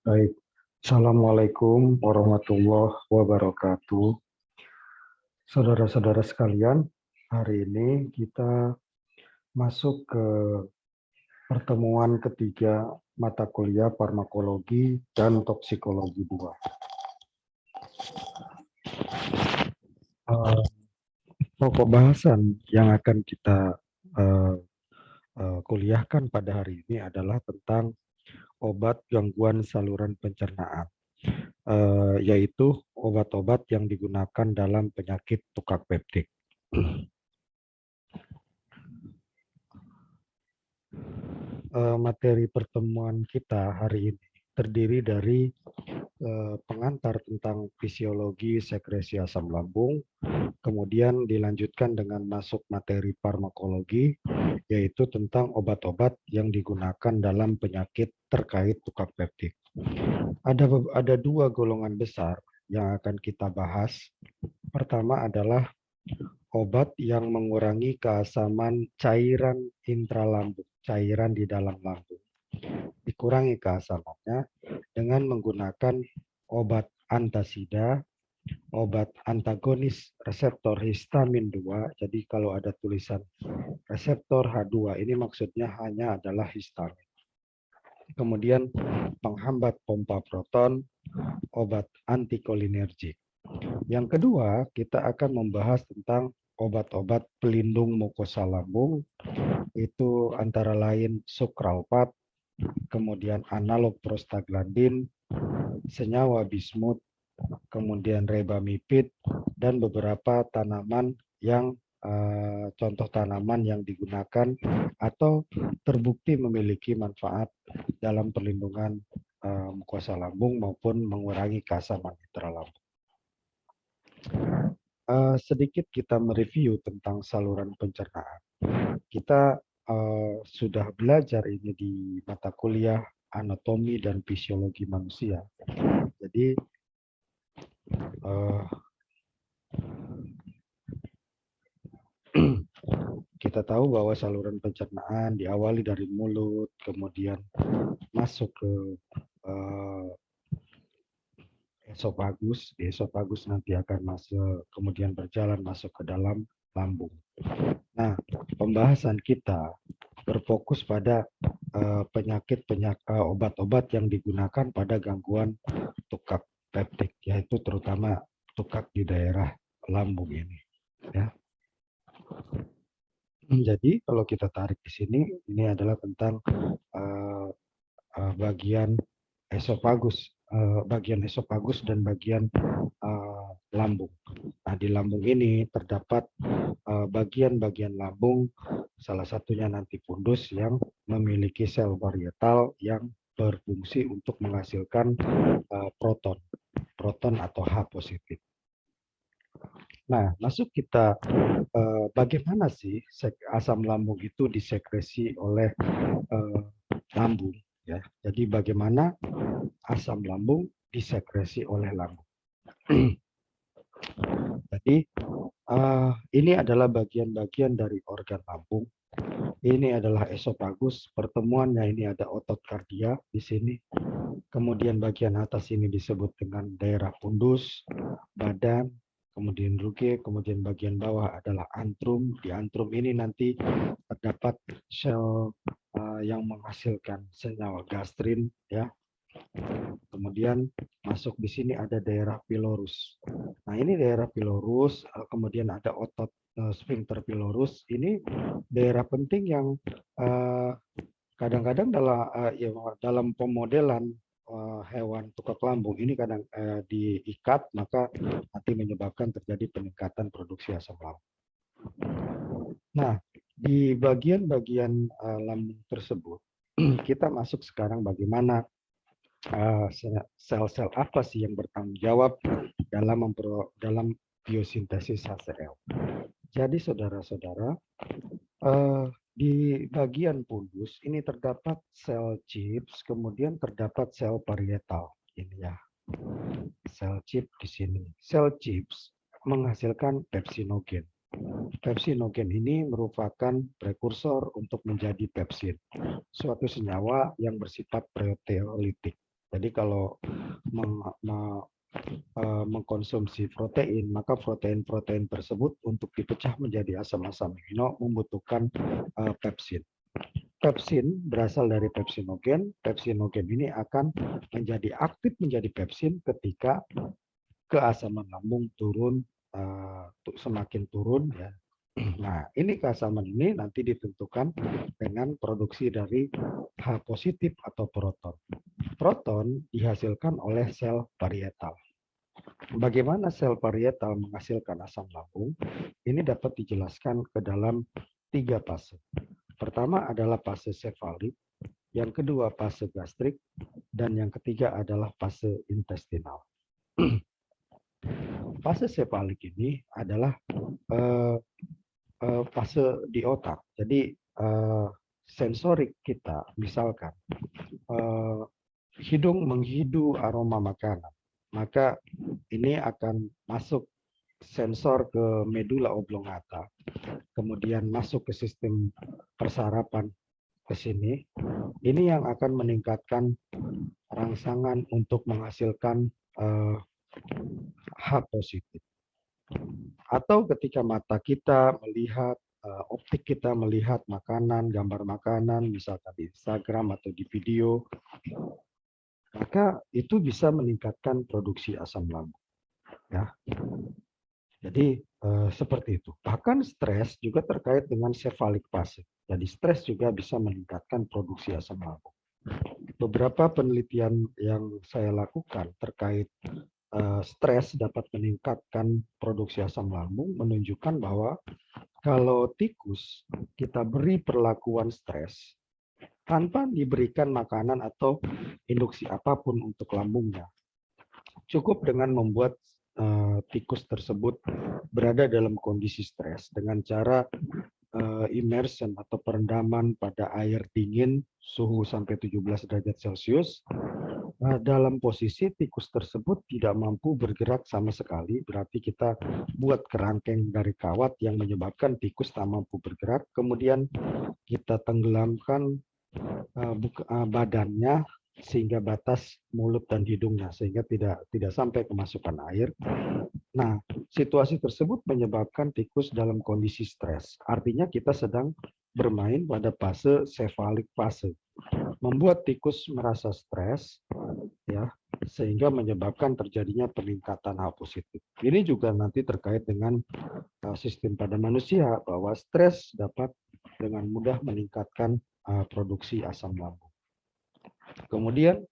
Baik, Assalamualaikum warahmatullahi wabarakatuh. Saudara-saudara sekalian, hari ini kita masuk ke pertemuan ketiga mata kuliah farmakologi dan toksikologi 2. Pokok bahasan yang akan kita eh, kuliahkan pada hari ini adalah tentang obat gangguan saluran pencernaan. Yaitu obat-obat yang digunakan dalam penyakit tukak peptik. Materi pertemuan kita hari ini terdiri dari pengantar tentang fisiologi sekresi asam lambung, kemudian dilanjutkan dengan masuk materi farmakologi, yaitu tentang obat-obat yang digunakan dalam penyakit terkait tukak peptik. Ada dua golongan besar yang akan kita bahas. Pertama adalah obat yang mengurangi keasaman cairan intralambung, cairan di dalam lambung. Dikurangi keasamannya dengan menggunakan obat antasida, obat antagonis reseptor histamin 2. Jadi kalau ada tulisan reseptor H2, ini maksudnya hanya adalah histamin. Kemudian penghambat pompa proton, obat antikolinergik. Yang kedua, kita akan membahas tentang obat-obat pelindung mukosa lambung, itu antara lain sukralfat, kemudian analog prostaglandin, senyawa bismut, kemudian rebamipid, dan beberapa tanaman yang contoh tanaman yang digunakan atau terbukti memiliki manfaat dalam perlindungan mukosa lambung maupun mengurangi keasaman intralambung. Sedikit kita mereview tentang saluran pencernaan. Kita sudah belajar ini di mata kuliah anatomi dan fisiologi manusia. Jadi kita tahu bahwa saluran pencernaan diawali dari mulut, kemudian masuk ke esofagus. Di esofagus nanti akan masuk, kemudian berjalan masuk ke dalam lambung. Nah, pembahasan kita berfokus pada obat-obat yang digunakan pada gangguan tukak peptik, yaitu terutama tukak di daerah lambung ini. Ya. Jadi kalau kita tarik di sini, ini adalah tentang bagian esofagus, dan bagian lambung. Nah, di lambung ini terdapat bagian-bagian lambung, salah satunya nanti fundus yang memiliki sel varietal yang berfungsi untuk menghasilkan proton atau H positif. Nah, masuk kita bagaimana sih asam lambung itu disekresi oleh lambung, ya. Jadi bagaimana asam lambung disekresi oleh lambung. Jadi ini adalah bagian-bagian dari organ lambung. Ini adalah esofagus. Pertemuannya ini ada otot kardia di sini. Kemudian bagian atas ini disebut dengan daerah fundus, badan, kemudian ruge, kemudian bagian bawah adalah antrum. Di antrum ini nanti terdapat sel yang menghasilkan senyawa gastrin, ya. Kemudian masuk di sini ada daerah pilorus. Nah, ini daerah pilorus, kemudian ada otot sphincter pilorus. Ini daerah penting yang kadang-kadang dalam pemodelan hewan tukak lambung ini kadang diikat, maka nanti menyebabkan terjadi peningkatan produksi asam lambung. Nah, di bagian-bagian lambung tersebut, kita masuk sekarang bagaimana sel-sel apa sih yang bertanggung jawab dalam biosintesis HCl. Jadi saudara-saudara, di bagian fundus ini terdapat sel chips, kemudian terdapat sel parietal. Ini ya, sel chip di sini. Sel chips menghasilkan pepsinogen. Pepsinogen ini merupakan prekursor untuk menjadi pepsin, suatu senyawa yang bersifat proteolitik. Jadi kalau mengkonsumsi protein, maka protein-protein tersebut untuk dipecah menjadi asam-asam amino membutuhkan pepsin. Pepsin berasal dari pepsinogen. Pepsinogen ini akan menjadi aktif menjadi pepsin ketika keasaman lambung turun, semakin turun ya. Nah, ini keasaman ini nanti ditentukan dengan produksi dari H positif atau proton. Proton dihasilkan oleh sel parietal. Bagaimana sel parietal menghasilkan asam lambung? Ini dapat dijelaskan ke dalam 3 fase. Pertama adalah fase sefalik, yang kedua fase gastrik, dan yang ketiga adalah fase intestinal. Fase sefalik ini adalah fase di otak. Jadi sensorik kita, misalkan hidung menghidu aroma makanan, maka ini akan masuk sensor ke medula oblongata, kemudian masuk ke sistem persarapan ke sini. Ini yang akan meningkatkan rangsangan untuk menghasilkan H positif. Atau ketika mata kita melihat, optik kita melihat makanan, gambar makanan, misalkan di Instagram atau di video, maka itu bisa meningkatkan produksi asam lambung. Ya. Jadi seperti itu. Bahkan stres juga terkait dengan sefalik fase. Jadi stres juga bisa meningkatkan produksi asam lambung. Beberapa penelitian yang saya lakukan terkait stres dapat meningkatkan produksi asam lambung menunjukkan bahwa kalau tikus kita beri perlakuan stres tanpa diberikan makanan atau induksi apapun untuk lambungnya, cukup dengan membuat tikus tersebut berada dalam kondisi stres dengan cara immersion atau perendaman pada air dingin suhu sampai 17 derajat Celcius. Dalam posisi tikus tersebut tidak mampu bergerak sama sekali, berarti kita buat kerangkeng dari kawat yang menyebabkan tikus tak mampu bergerak, kemudian kita tenggelamkan badannya sehingga batas mulut dan hidungnya, sehingga tidak sampai kemasukan air. Nah, situasi tersebut menyebabkan tikus dalam kondisi stres. Artinya kita sedang bermain pada fase sefalik fase. Membuat tikus merasa stres, ya, sehingga menyebabkan terjadinya peningkatan H positif. Ini juga nanti terkait dengan sistem pada manusia, bahwa stres dapat dengan mudah meningkatkan produksi asam lambung. Kemudian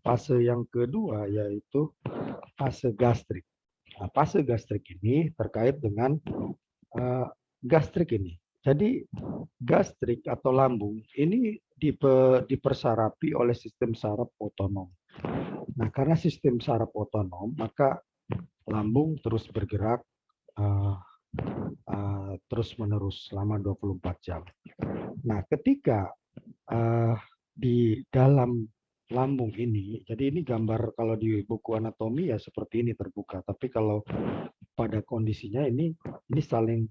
fase yang kedua yaitu fase gastrik. Nah, fase gastrik ini terkait dengan gastrik ini. Jadi gastrik atau lambung ini dipersarapi oleh sistem saraf otonom. Nah, karena sistem saraf otonom, maka lambung terus bergerak terus-menerus selama 24 jam. Nah, ketika di dalam lambung ini, jadi ini gambar kalau di buku anatomi ya seperti ini terbuka, tapi kalau pada kondisinya ini saling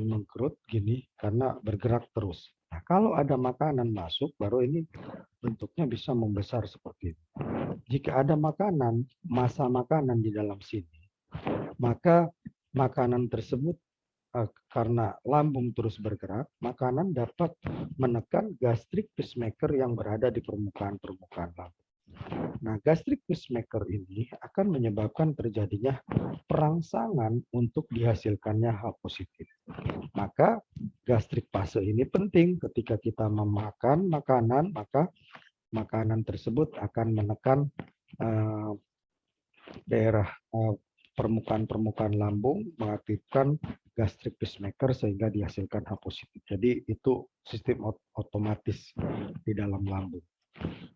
mengkerut gini karena bergerak terus. Nah, kalau ada makanan masuk, baru ini bentuknya bisa membesar seperti ini. Jika ada makanan, massa makanan di dalam sini, maka makanan tersebut karena lambung terus bergerak, makanan dapat menekan gastric pacemaker yang berada di permukaan lambung. Nah, gastric pacemaker ini akan menyebabkan terjadinya perangsangan untuk dihasilkannya H positif. Maka gastrik fase ini penting ketika kita memakan makanan, maka makanan tersebut akan menekan daerah permukaan lambung, mengaktifkan gastric pacemaker sehingga dihasilkan H positif. Jadi itu sistem otomatis di dalam lambung.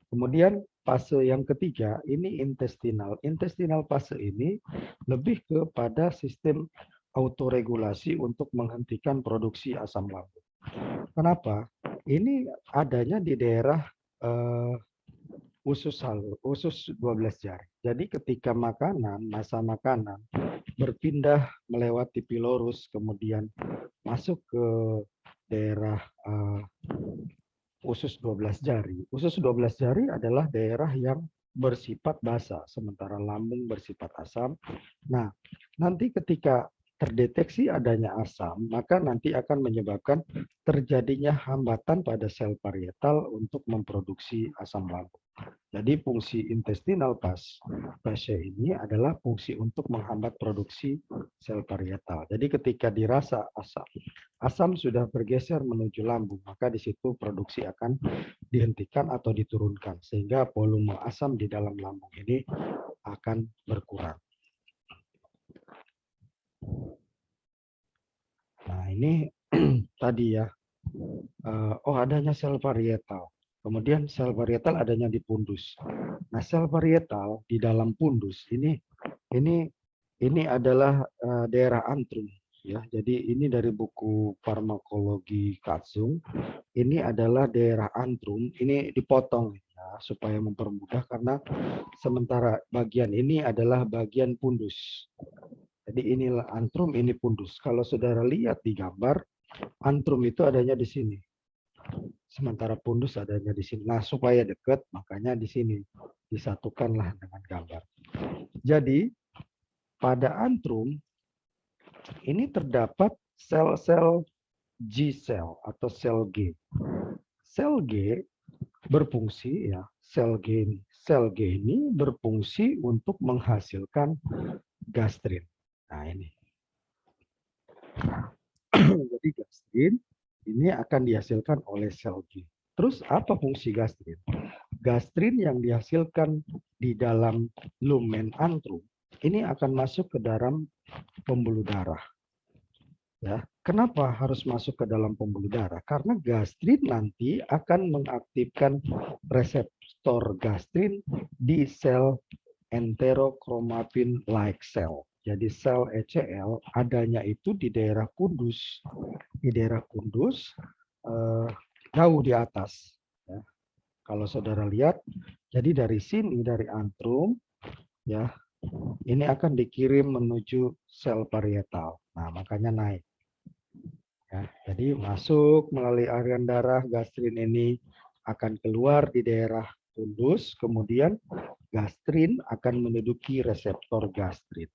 Kemudian fase yang ketiga ini intestinal. Intestinal fase ini lebih kepada sistem autoregulasi untuk menghentikan produksi asam lambung. Kenapa? Ini adanya di daerah usus 12 jari. Jadi ketika makanan, massa makanan berpindah melewati pilorus, kemudian masuk ke daerah usus 12 jari. Usus 12 jari adalah daerah yang bersifat basa, sementara lambung bersifat asam. Nah, nanti ketika terdeteksi adanya asam, maka nanti akan menyebabkan terjadinya hambatan pada sel parietal untuk memproduksi asam lambung. Jadi fungsi intestinal pasca ini adalah fungsi untuk menghambat produksi sel parietal. Jadi ketika dirasa asam sudah bergeser menuju lambung, maka di situ produksi akan dihentikan atau diturunkan, sehingga volume asam di dalam lambung ini akan berkurang. Nah, ini tadi ya, adanya sel parietal. Kemudian sel parietal adanya di pundus. Nah, sel parietal di dalam pundus ini adalah daerah antrum ya. Jadi ini dari buku farmakologi Katsung. Ini adalah daerah antrum. Ini dipotong ya supaya mempermudah, karena sementara bagian ini adalah bagian pundus. Jadi inilah antrum, ini pundus. Kalau saudara lihat di gambar, antrum itu adanya di sini. Sementara pundus adanya di sini. Nah, supaya dekat, makanya di sini disatukanlah dengan gambar. Jadi, pada antrum, ini terdapat sel-sel G-cell atau sel G. Sel G berfungsi ya, sel G ini berfungsi untuk menghasilkan gastrin. Nah, ini. Jadi gastrin ini akan dihasilkan oleh sel G. Terus apa fungsi gastrin? Gastrin yang dihasilkan di dalam lumen antrum ini akan masuk ke dalam pembuluh darah. Ya, kenapa harus masuk ke dalam pembuluh darah? Karena gastrin nanti akan mengaktifkan reseptor gastrin di sel enterochromatin like cell. Jadi sel ECL adanya itu di daerah pundus. Di daerah pundus jauh di atas. Ya. Kalau saudara lihat, jadi dari sini, dari antrum, ya, ini akan dikirim menuju sel parietal. Nah, makanya naik. Ya, jadi masuk melalui aliran darah, gastrin ini akan keluar di daerah pundus, kemudian gastrin akan menduduki reseptor gastrin.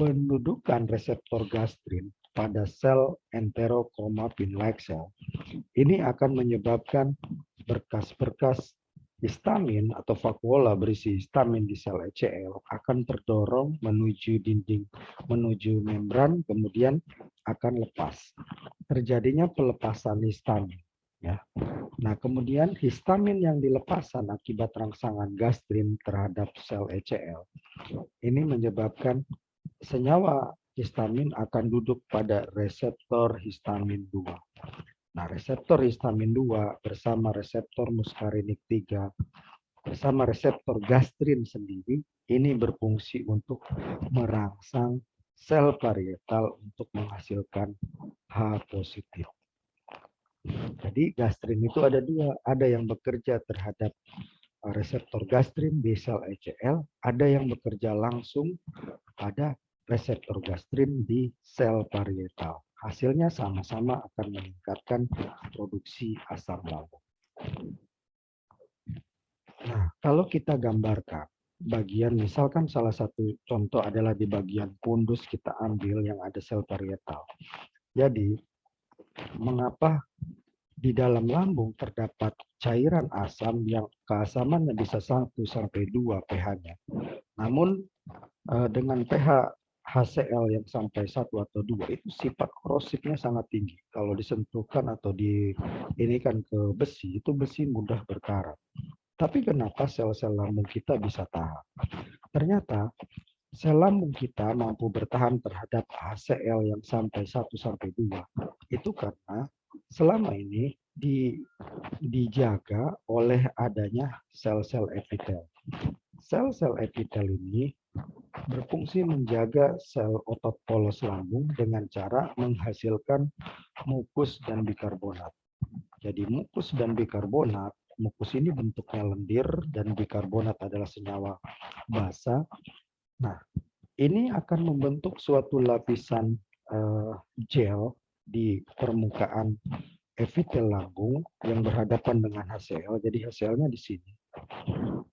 Pendudukan reseptor gastrin pada sel enterochromatin like cell ini akan menyebabkan berkas-berkas histamin atau vakuola berisi histamin di sel ECL akan terdorong menuju dinding, menuju membran, kemudian akan lepas. Terjadinya pelepasan histamin. Ya. Nah, kemudian histamin yang dilepaskan akibat rangsangan gastrin terhadap sel ECL ini menyebabkan senyawa histamin akan duduk pada reseptor histamin 2. Nah, reseptor histamin 2 bersama reseptor muskarinik 3 bersama reseptor gastrin sendiri ini berfungsi untuk merangsang sel parietal untuk menghasilkan H positif. Jadi gastrin itu ada dua, ada yang bekerja terhadap reseptor gastrin di sel ECL, ada yang bekerja langsung pada reseptor gastrin di sel parietal. Hasilnya sama-sama akan meningkatkan produksi asam lambung. Nah, kalau kita gambarkan bagian, misalkan salah satu contoh adalah di bagian pundus kita ambil yang ada sel parietal. Jadi, mengapa di dalam lambung terdapat cairan asam yang keasamannya bisa 1 sampai 2 pH-nya. Namun dengan pH HCl yang sampai 1 atau 2 itu sifat korosifnya sangat tinggi. Kalau disentuhkan atau ini kan ke besi, itu besi mudah berkarat. Tapi kenapa sel-sel lambung kita bisa tahan? Ternyata sel lambung kita mampu bertahan terhadap HCl yang sampai 1 sampai 2. Itu karena selama ini dijaga oleh adanya sel-sel epitel. Sel-sel epitel ini berfungsi menjaga sel otot polos lambung dengan cara menghasilkan mukus dan bikarbonat. Jadi mukus dan bikarbonat, mukus ini bentuknya lendir dan bikarbonat adalah senyawa basa. Nah, ini akan membentuk suatu lapisan gel di permukaan epitel lambung yang berhadapan dengan HCl. Jadi HCl-nya di sini.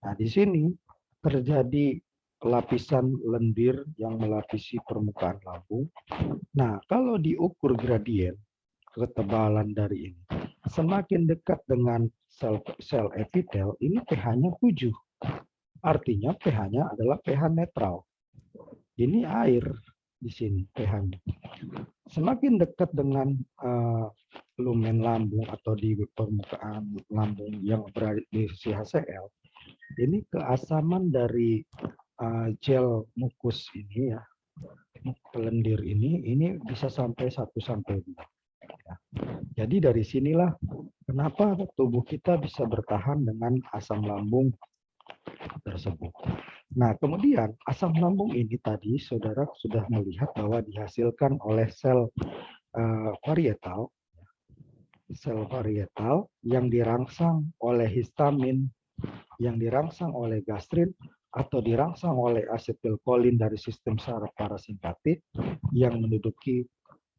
Nah, di sini terjadi lapisan lendir yang melapisi permukaan lambung. Nah, kalau diukur gradien ketebalan dari ini, semakin dekat dengan sel epitel, ini pH-nya 7. Artinya pH-nya adalah pH netral. Ini air di sini pH-nya. Semakin dekat dengan lumen lambung atau di permukaan lambung yang berada di HCl, ini keasaman dari gel mukus ini ya, lendir ini bisa sampai 1 sampai 2. Ya. Jadi dari sinilah kenapa tubuh kita bisa bertahan dengan asam lambung tersebut. Nah, kemudian asam lambung ini tadi saudara sudah melihat bahwa dihasilkan oleh sel varietal yang dirangsang oleh histamin, yang dirangsang oleh gastrin, atau dirangsang oleh asetilkolin dari sistem saraf parasimpatik yang menduduki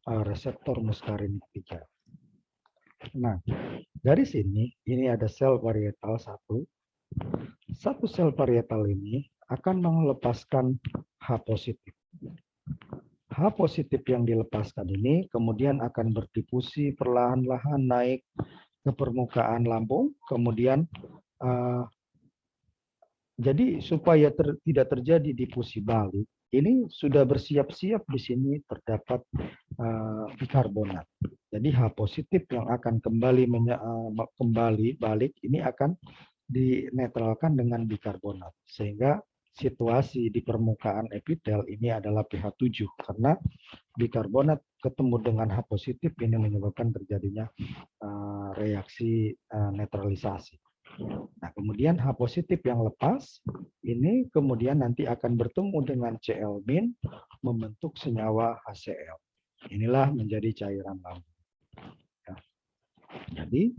reseptor muskarinik 3. Nah, dari sini ini ada sel varietal 1. Satu sel varietal ini akan melepaskan H positif. H positif yang dilepaskan ini kemudian akan berdifusi perlahan-lahan naik ke permukaan lambung, kemudian jadi supaya tidak terjadi difusi balik, ini sudah bersiap-siap di sini terdapat bikarbonat. Jadi H positif yang akan kembali balik ini akan dinetralkan dengan bikarbonat, sehingga situasi di permukaan epitel ini adalah pH 7 karena bikarbonat ketemu dengan H positif ini menyebabkan terjadinya reaksi netralisasi. Nah, kemudian H positif yang lepas ini kemudian nanti akan bertemu dengan Cl- membentuk senyawa HCl. Inilah menjadi cairan lambung. Ya. Jadi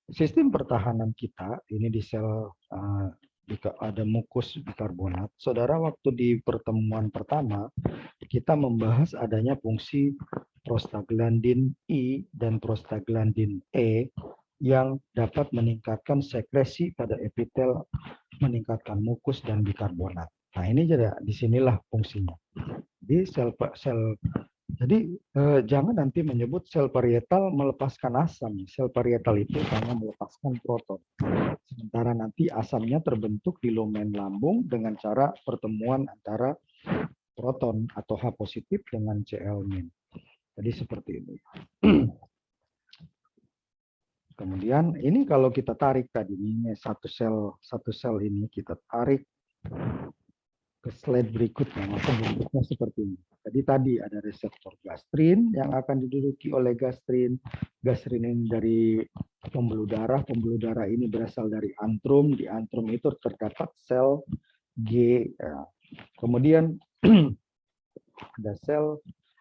sistem pertahanan kita ini di sel ada mukus bikarbonat. Saudara, waktu di pertemuan pertama kita membahas adanya fungsi prostaglandin I dan prostaglandin E yang dapat meningkatkan sekresi pada epitel, meningkatkan mukus dan bikarbonat. Nah, ini jadi disinilah fungsinya. Di jadi jangan nanti menyebut sel parietal melepaskan asam. Sel parietal itu hanya melepaskan proton. Sementara nanti asamnya terbentuk di lumen lambung dengan cara pertemuan antara proton atau H positif dengan Cl-. Jadi seperti ini. Kemudian ini kalau kita tarik tadi ini satu sel ini kita tarik ke slide berikutnya, maka bentuknya seperti ini. Jadi tadi ada reseptor gastrin yang akan diduduki oleh gastrin. Gastrin ini dari pembuluh darah ini berasal dari antrum. Di antrum itu terdapat sel G. Ya. Kemudian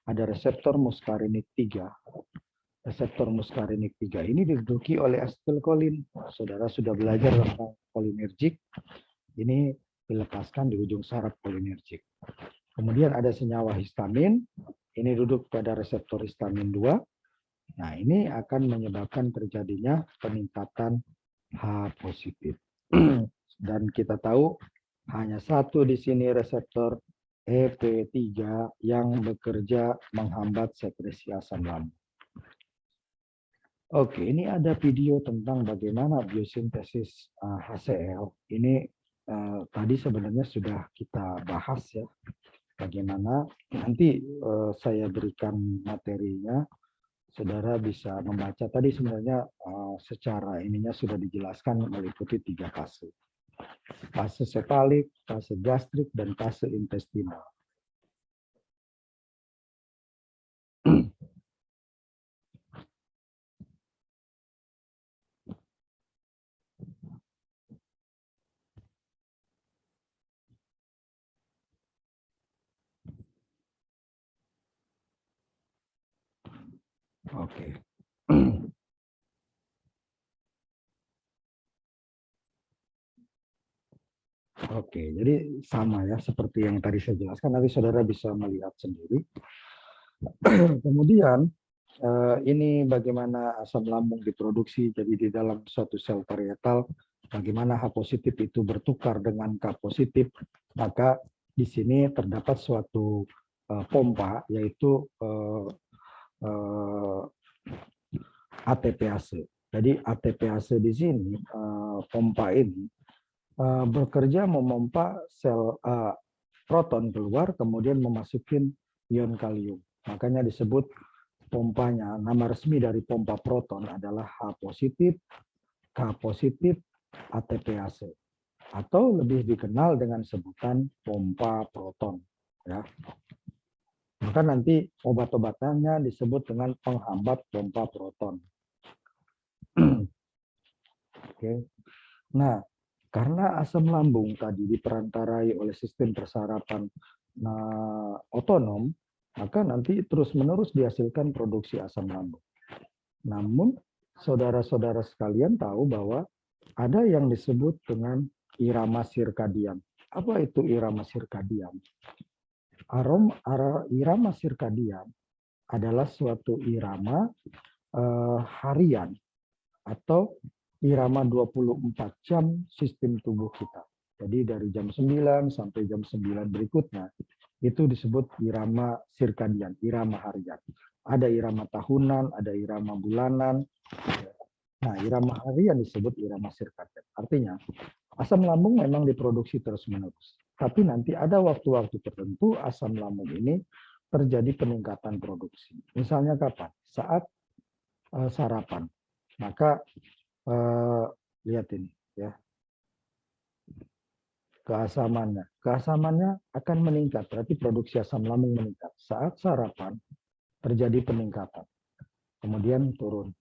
ada reseptor muskarinik 3. Reseptor muskarinik 3 ini diduduki oleh asetilkolin. Saudara sudah belajar tentang kolinergik. Ini dilepaskan di ujung saraf kolinergik. Kemudian ada senyawa histamin. Ini duduk pada reseptor histamin 2. Nah, ini akan menyebabkan terjadinya peningkatan H positif. Dan kita tahu hanya satu di sini reseptor EP3 yang bekerja menghambat sekresi asam lambung. Oke, ini ada video tentang bagaimana biosintesis HCl. Ini tadi sebenarnya sudah kita bahas ya. Bagaimana nanti saya berikan materinya, saudara bisa membaca. Tadi sebenarnya secara ininya sudah dijelaskan meliputi 3 fase. Fase sefalik, fase gastrik, dan fase intestinal. Oke. Oke, jadi sama ya seperti yang tadi saya jelaskan. Nanti saudara bisa melihat sendiri. Kemudian ini bagaimana asam lambung diproduksi. Jadi di dalam suatu sel parietal, bagaimana H positif itu bertukar dengan K positif. Maka di sini terdapat suatu pompa, yaitu ATPase. Jadi ATPase di sini, pompa ini bekerja memompa sel proton keluar, kemudian memasukin ion kalium. Makanya disebut pompanya, nama resmi dari pompa proton adalah H positif, K positif, ATPase. Atau lebih dikenal dengan sebutan pompa proton. Ya. Maka nanti obat-obatannya disebut dengan penghambat pompa proton. Oke. Nah, karena asam lambung tadi diperantarai oleh sistem persarapan otonom, maka nanti terus-menerus dihasilkan produksi asam lambung. Namun, saudara-saudara sekalian tahu bahwa ada yang disebut dengan irama sirkadian. Apa itu irama sirkadian? Irama sirkadian adalah suatu irama harian atau irama 24 jam sistem tubuh kita. Jadi dari jam 9 sampai jam 9 berikutnya, itu disebut irama sirkadian, irama harian. Ada irama tahunan, ada irama bulanan. Nah, irama harian disebut irama sirkadian. Artinya, asam lambung memang diproduksi terus-menerus. Tapi nanti ada waktu-waktu tertentu asam lambung ini terjadi peningkatan produksi. Misalnya kapan? Saat sarapan. Maka lihat ini ya, keasamannya akan meningkat, berarti produksi asam lambung meningkat. Saat sarapan terjadi peningkatan, kemudian turun,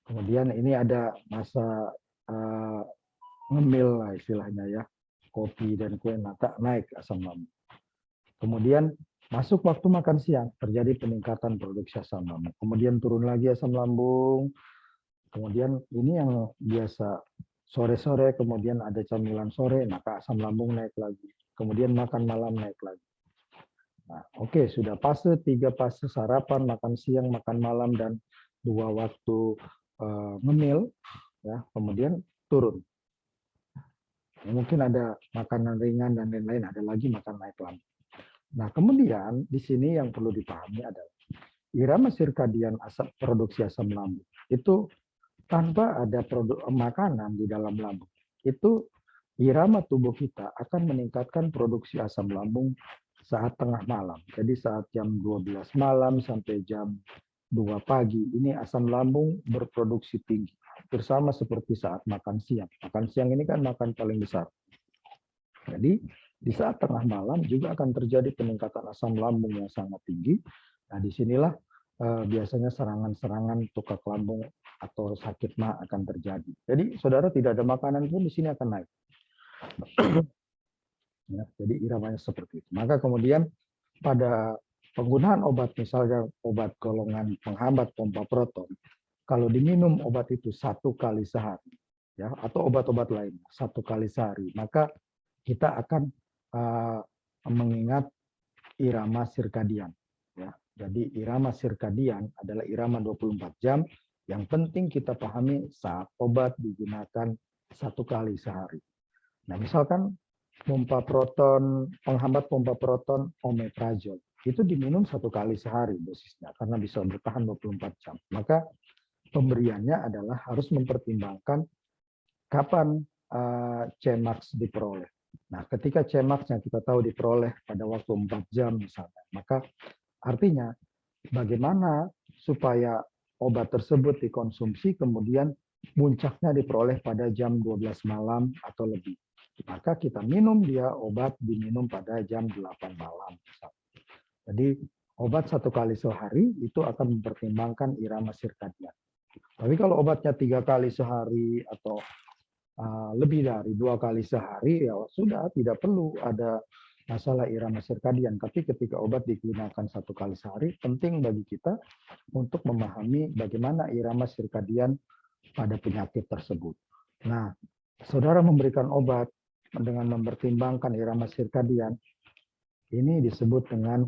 kemudian ini ada masa ngemil lah istilahnya ya, kopi dan kue nata, naik asam lambung. Kemudian masuk waktu makan siang, terjadi peningkatan produksi asam lambung, kemudian turun lagi asam lambung. Kemudian ini yang biasa sore-sore, kemudian ada camilan sore, maka asam lambung naik lagi. Kemudian makan malam naik lagi. Nah, oke, sudah fase 3 fase sarapan, makan siang, makan malam, dan 2 waktu ngemil, ya, kemudian turun. Mungkin ada makanan ringan dan lain-lain, ada lagi makan naik lambung. Nah, kemudian di sini yang perlu dipahami adalah irama sirkadian produksi asam lambung itu tanpa ada produk makanan di dalam lambung, itu irama tubuh kita akan meningkatkan produksi asam lambung saat tengah malam. Jadi saat jam 12 malam sampai jam 2 pagi, ini asam lambung berproduksi tinggi. Bersama seperti saat makan siang. Makan siang ini kan makan paling besar. Jadi di saat tengah malam juga akan terjadi peningkatan asam lambung yang sangat tinggi. Nah, disinilah biasanya serangan-serangan tukak lambung atau sakit mah akan terjadi. Jadi saudara tidak ada makanan pun di sini akan naik. Ya, jadi iramanya seperti itu. Maka kemudian pada penggunaan obat, misalnya obat golongan penghambat pompa proton, kalau diminum obat itu 1 kali sehari, ya, atau obat-obat lain 1 kali sehari, maka kita akan mengingat irama sirkadian. Ya. Jadi irama sirkadian adalah irama 24 jam. Yang penting kita pahami saat obat digunakan 1 kali sehari. Nah, misalkan pompa proton, penghambat pompa proton omeprazol, itu diminum 1 kali sehari dosisnya karena bisa bertahan 24 jam. Maka pemberiannya adalah harus mempertimbangkan kapan Cmax diperoleh. Nah, ketika Cmax-nya kita tahu diperoleh pada waktu 4 jam misalnya, maka artinya bagaimana supaya obat tersebut dikonsumsi kemudian puncaknya diperoleh pada jam 12 malam atau lebih. Maka kita minum dia obat diminum pada jam 8 malam. Jadi obat 1 kali sehari itu akan mempertimbangkan irama sirkadian. Tapi kalau obatnya 3 kali sehari atau lebih dari 2 kali sehari, ya sudah tidak perlu ada masalah irama sirkadian. Tapi ketika obat digunakan 1 kali sehari, penting bagi kita untuk memahami bagaimana irama sirkadian pada penyakit tersebut. Nah, saudara memberikan obat dengan mempertimbangkan irama sirkadian, ini disebut dengan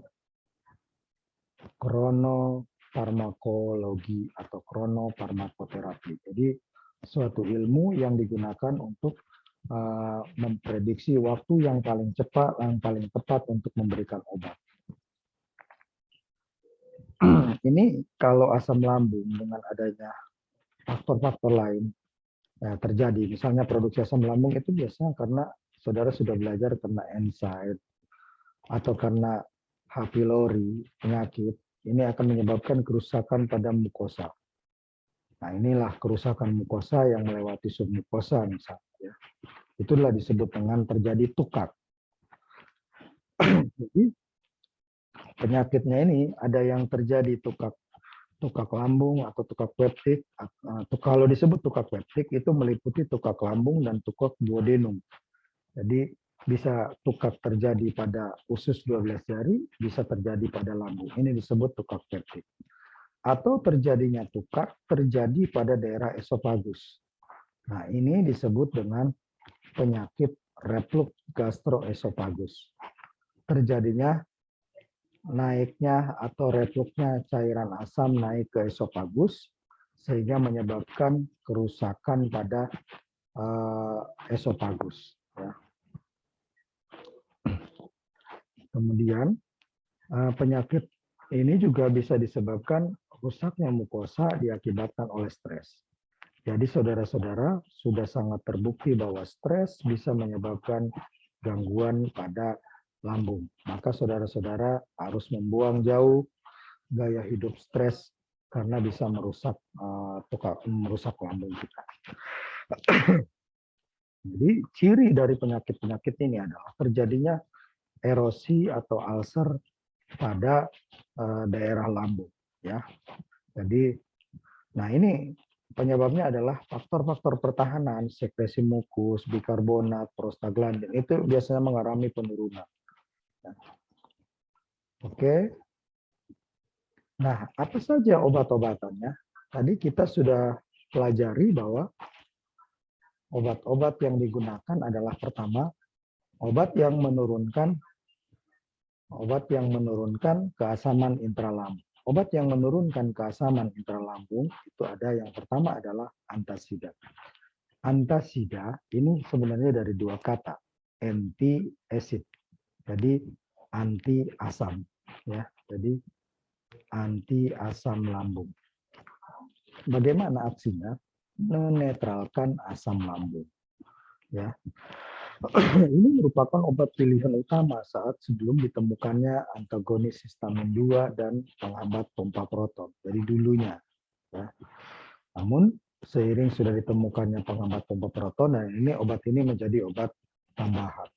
kronofarmakologi atau kronofarmakoterapi. Jadi suatu ilmu yang digunakan untuk memprediksi waktu yang paling cepat, yang paling tepat untuk memberikan obat. Ini kalau asam lambung dengan adanya faktor-faktor lain terjadi, misalnya produksi asam lambung itu biasanya karena saudara sudah belajar karena ensaid atau karena H. pylori, penyakit, ini akan menyebabkan kerusakan pada mukosa. Nah, inilah kerusakan mukosa yang melewati submukosa misalnya. Ya. Itulah disebut dengan terjadi tukak. Jadi penyakitnya ini ada yang terjadi tukak lambung atau tukak peptik. Kalau disebut tukak peptik itu meliputi tukak lambung dan tukak duodenum. Jadi bisa tukak terjadi pada usus 12 jari, bisa terjadi pada lambung. Ini disebut tukak peptik. Atau terjadinya tukak terjadi pada daerah esofagus. Nah, ini disebut dengan penyakit reflux gastroesofagus. Terjadinya naiknya atau refluksnya cairan asam naik ke esofagus sehingga menyebabkan kerusakan pada esofagus. Ya. Kemudian penyakit ini juga bisa disebabkan rusaknya mukosa diakibatkan oleh stres. Jadi saudara-saudara sudah sangat terbukti bahwa stres bisa menyebabkan gangguan pada lambung. Maka saudara-saudara harus membuang jauh gaya hidup stres karena bisa merusak lambung kita. Jadi ciri dari penyakit-penyakit ini adalah terjadinya erosi atau ulcer pada daerah lambung. Ya, jadi, nah ini penyebabnya adalah faktor-faktor pertahanan, sekresi mukus, bikarbonat, prostaglandin itu biasanya mengalami penurunan. Oke. Nah, apa saja obat-obatannya? Tadi kita sudah pelajari bahwa obat-obat yang digunakan adalah pertama, obat yang menurunkan keasaman intralambung. Obat yang menurunkan keasaman intralambung itu ada yang pertama adalah antasida. Antasida ini sebenarnya dari dua kata, anti-acid. Jadi anti asam, ya. Jadi anti asam lambung. Bagaimana aksinya? Menetralkan asam lambung. Ya. Ini merupakan obat pilihan utama saat sebelum ditemukannya antagonis histamin 2 dan penghambat pompa proton. Dari dulunya. Ya. Namun seiring sudah ditemukannya penghambat pompa proton, nah ini obat ini menjadi obat tambahan.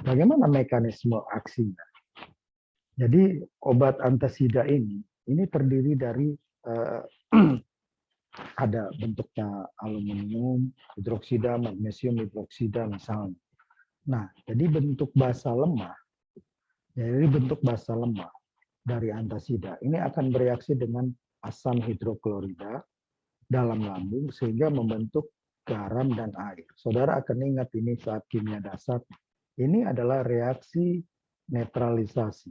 Bagaimana mekanisme aksinya? Jadi obat antasida ini terdiri dari ada bentuknya aluminium, hidroksida, magnesium hidroksida misalnya. Nah, jadi bentuk basa lemah dari antasida ini akan bereaksi dengan asam hidroklorida dalam lambung sehingga membentuk garam dan air. Saudara akan ingat ini saat kimia dasar. Ini adalah reaksi netralisasi.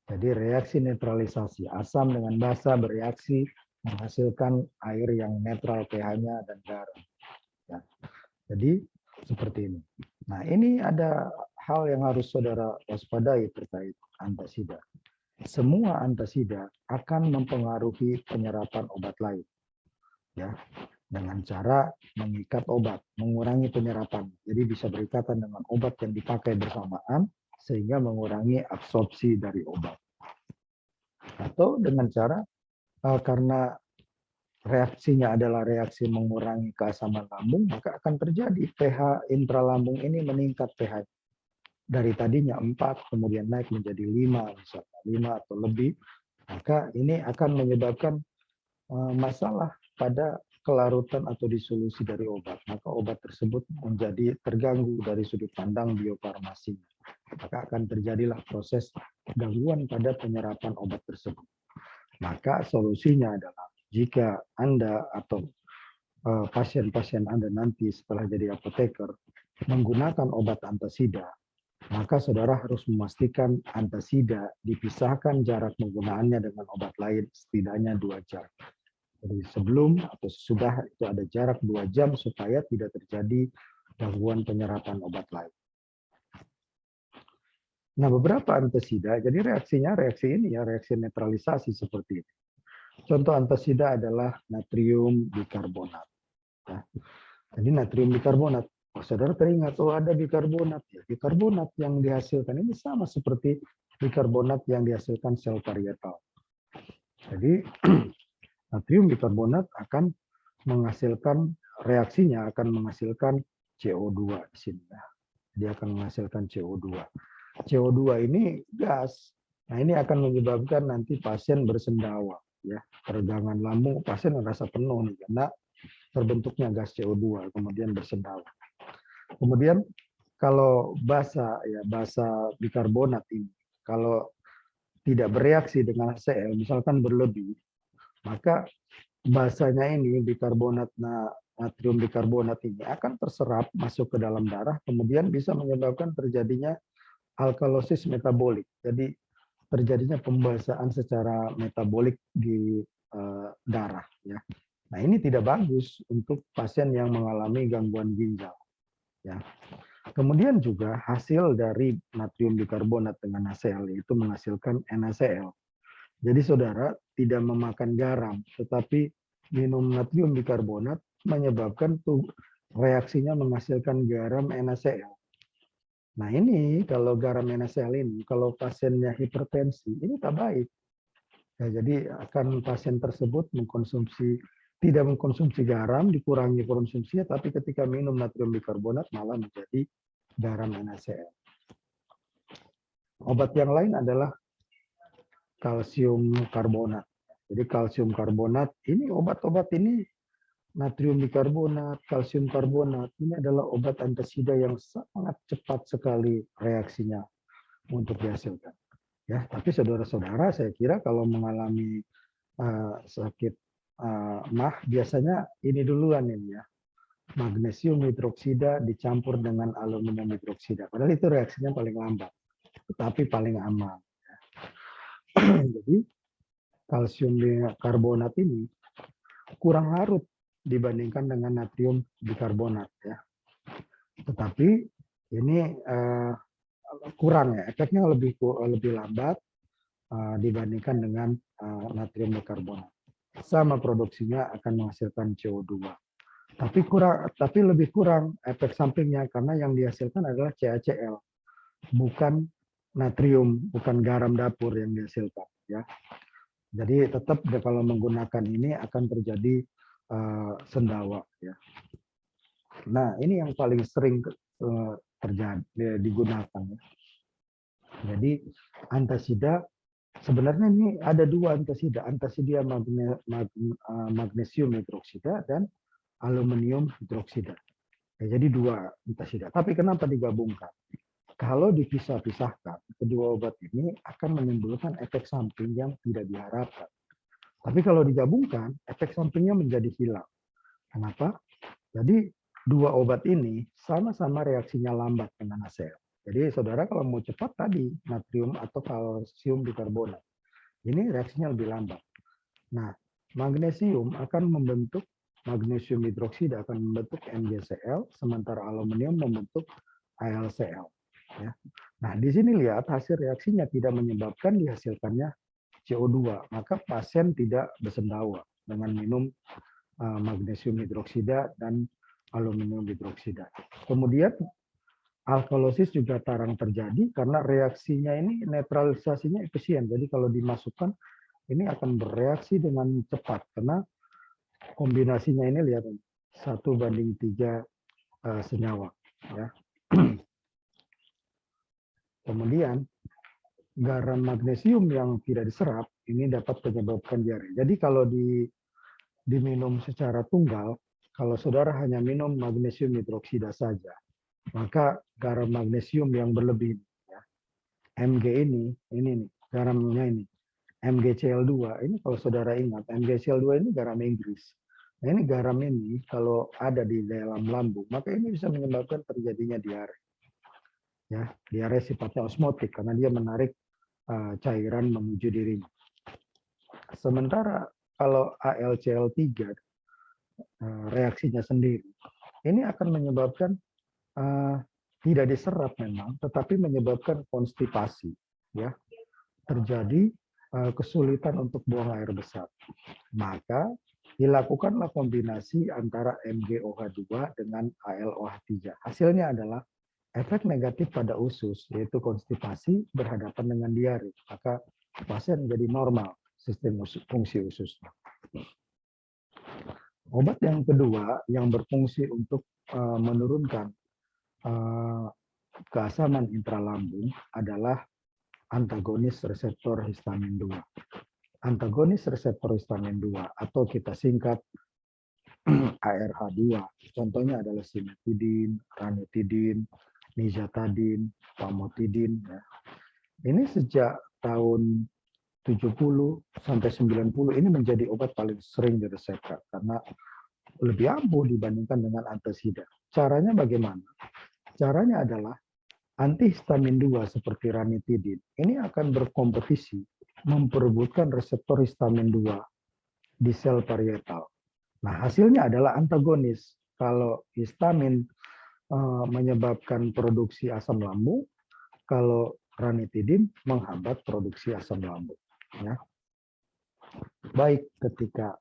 Jadi reaksi netralisasi, asam dengan basa bereaksi menghasilkan air yang netral pH-nya dan garam. Ya. Jadi seperti ini. Nah, ini ada hal yang harus saudara waspadai terkait antasida. Semua antasida akan mempengaruhi penyerapan obat lain. Ya, dengan cara mengikat obat, mengurangi penyerapan. Jadi bisa berikatan dengan obat yang dipakai bersamaan sehingga mengurangi absorpsi dari obat. Atau dengan cara karena reaksinya adalah reaksi mengurangi keasaman lambung, maka akan terjadi pH intralambung ini meningkat pH. Dari tadinya 4, kemudian naik menjadi 5, misalnya 5 atau lebih, maka ini akan menyebabkan masalah pada kelarutan atau disolusi dari obat. Maka obat tersebut menjadi terganggu dari sudut pandang biofarmasi. Maka akan terjadilah proses gangguan pada penyerapan obat tersebut. Maka solusinya adalah jika Anda atau pasien-pasien Anda nanti setelah jadi apoteker menggunakan obat antasida, maka saudara harus memastikan antasida dipisahkan jarak penggunaannya dengan obat lain setidaknya 2 jam. Jadi sebelum atau sesudah itu ada jarak 2 jam supaya tidak terjadi gangguan penyerapan obat lain. Nah, beberapa antasida, jadi reaksinya reaksi ini ya, reaksi netralisasi seperti ini. Contoh antasida adalah natrium bikarbonat. Ya. Jadi natrium bikarbonat, saudara teringat, oh ada bikarbonat ya. Bikarbonat yang dihasilkan ini sama seperti bikarbonat yang dihasilkan sel parietal. Jadi natrium bikarbonat akan menghasilkan, reaksinya akan menghasilkan CO2 di sini ya. Dia akan menghasilkan CO2. CO2 ini gas. Nah, ini akan menyebabkan nanti pasien bersendawa ya. Peregangan lambung, pasien merasa penuh nih karena terbentuknya gas CO2 kemudian bersendawa. Kemudian kalau basa ya, basa bikarbonat ini kalau tidak bereaksi dengan HCl misalkan berlebih, maka basanya ini bikarbonat natrium bikarbonat ini akan terserap masuk ke dalam darah kemudian bisa menyebabkan terjadinya alkalosis metabolik. Jadi terjadinya pembasaan secara metabolik di darah ya. Nah, ini tidak bagus untuk pasien yang mengalami gangguan ginjal ya. Kemudian juga hasil dari natrium bikarbonat dengan HCl itu menghasilkan NaCl. Jadi saudara tidak memakan garam, tetapi minum natrium bikarbonat menyebabkan reaksinya menghasilkan garam NaCl. Nah ini kalau garam NaCl ini, kalau pasiennya hipertensi, ini tak baik. Ya, jadi akan pasien tersebut tidak mengkonsumsi garam, dikurangi konsumsinya, tapi ketika minum natrium bikarbonat malah menjadi garam NaCl. Obat yang lain adalah kalsium karbonat. Jadi kalsium karbonat, ini obat-obat ini natrium bikarbonat, kalsium karbonat, ini adalah obat antasida yang sangat cepat sekali reaksinya untuk dihasilkan. Ya, tapi saudara-saudara, saya kira kalau mengalami sakit MAH, biasanya ini duluan ini ya, magnesium hidroksida dicampur dengan aluminium hidroksida. Padahal itu reaksinya paling lambat, tetapi paling aman. Jadi kalsium karbonat ini kurang larut dibandingkan dengan natrium bikarbonat ya. Tetapi ini kurang ya, efeknya lebih lambat dibandingkan dengan natrium bikarbonat. Sama produksinya akan menghasilkan CO2. Tapi lebih kurang efek sampingnya karena yang dihasilkan adalah CaCl, bukan natrium, bukan garam dapur yang dihasilkan ya. Jadi tetap kalau menggunakan ini akan terjadi sendawa ya. Nah, ini yang paling sering terjadi digunakan ya. Jadi antasida sebenarnya ini ada 2 antasida, antasida magnesium hidroksida dan aluminium hidroksida. Ya, jadi 2 antasida. Tapi kenapa digabungkan? Kalau dipisah-pisahkan, kedua obat ini akan menimbulkan efek samping yang tidak diharapkan. Tapi kalau digabungkan, efek sampingnya menjadi hilang. Kenapa? Jadi 2 obat ini sama-sama reaksinya lambat dengan HCl. Jadi saudara kalau mau cepat tadi natrium atau kalsium bikarbonat, ini reaksinya lebih lambat. Nah, magnesium akan membentuk magnesium hidroksida akan membentuk MgCl, sementara aluminium membentuk AlCl. Ya. Nah, di sini lihat hasil reaksinya tidak menyebabkan dihasilkannya CO2, maka pasien tidak bersendawa dengan minum magnesium hidroksida dan aluminium hidroksida. Kemudian alkalosis juga jarang terjadi karena reaksinya ini netralisasinya efisien. Jadi kalau dimasukkan ini akan bereaksi dengan cepat karena kombinasinya ini lihat 1:3 senyawa ya. Kemudian garam magnesium yang tidak diserap ini dapat menyebabkan diare. Jadi kalau diminum secara tunggal, kalau saudara hanya minum magnesium hidroksida saja, maka garam magnesium yang berlebih, ya, Mg ini nih, garamnya ini, MgCl2, ini kalau saudara ingat, MgCl2 ini garam Inggris. Nah, ini garam ini kalau ada di dalam lambung, maka ini bisa menyebabkan terjadinya diare. Ya, diare sifatnya osmotik karena dia menarik cairan menuju dirinya. Sementara kalau ALCL3 reaksinya sendiri, ini akan menyebabkan tidak diserap memang, tetapi menyebabkan konstipasi. Ya, terjadi kesulitan untuk buang air besar. Maka dilakukanlah kombinasi antara MgOH2 dengan ALOH3. Hasilnya adalah efek negatif pada usus, yaitu konstipasi berhadapan dengan diare. Maka pasien menjadi normal sistem fungsi ususnya. Obat yang kedua yang berfungsi untuk menurunkan keasaman intralambung adalah antagonis reseptor histamin 2. Antagonis reseptor histamin 2 atau kita singkat ARH2. Contohnya adalah simetidin, ranitidin, nizatidin, famotidin. Ya. Ini sejak tahun 70 sampai 90 ini menjadi obat paling sering diresepkan karena lebih ampuh dibandingkan dengan antasida. Caranya bagaimana? Caranya adalah antihistamin 2 seperti ranitidin ini akan berkompetisi memperebutkan reseptor histamin 2 di sel parietal. Nah, hasilnya adalah antagonis. Kalau histamin menyebabkan produksi asam lambung, kalau ranitidin menghambat produksi asam lambung. Ya. Baik ketika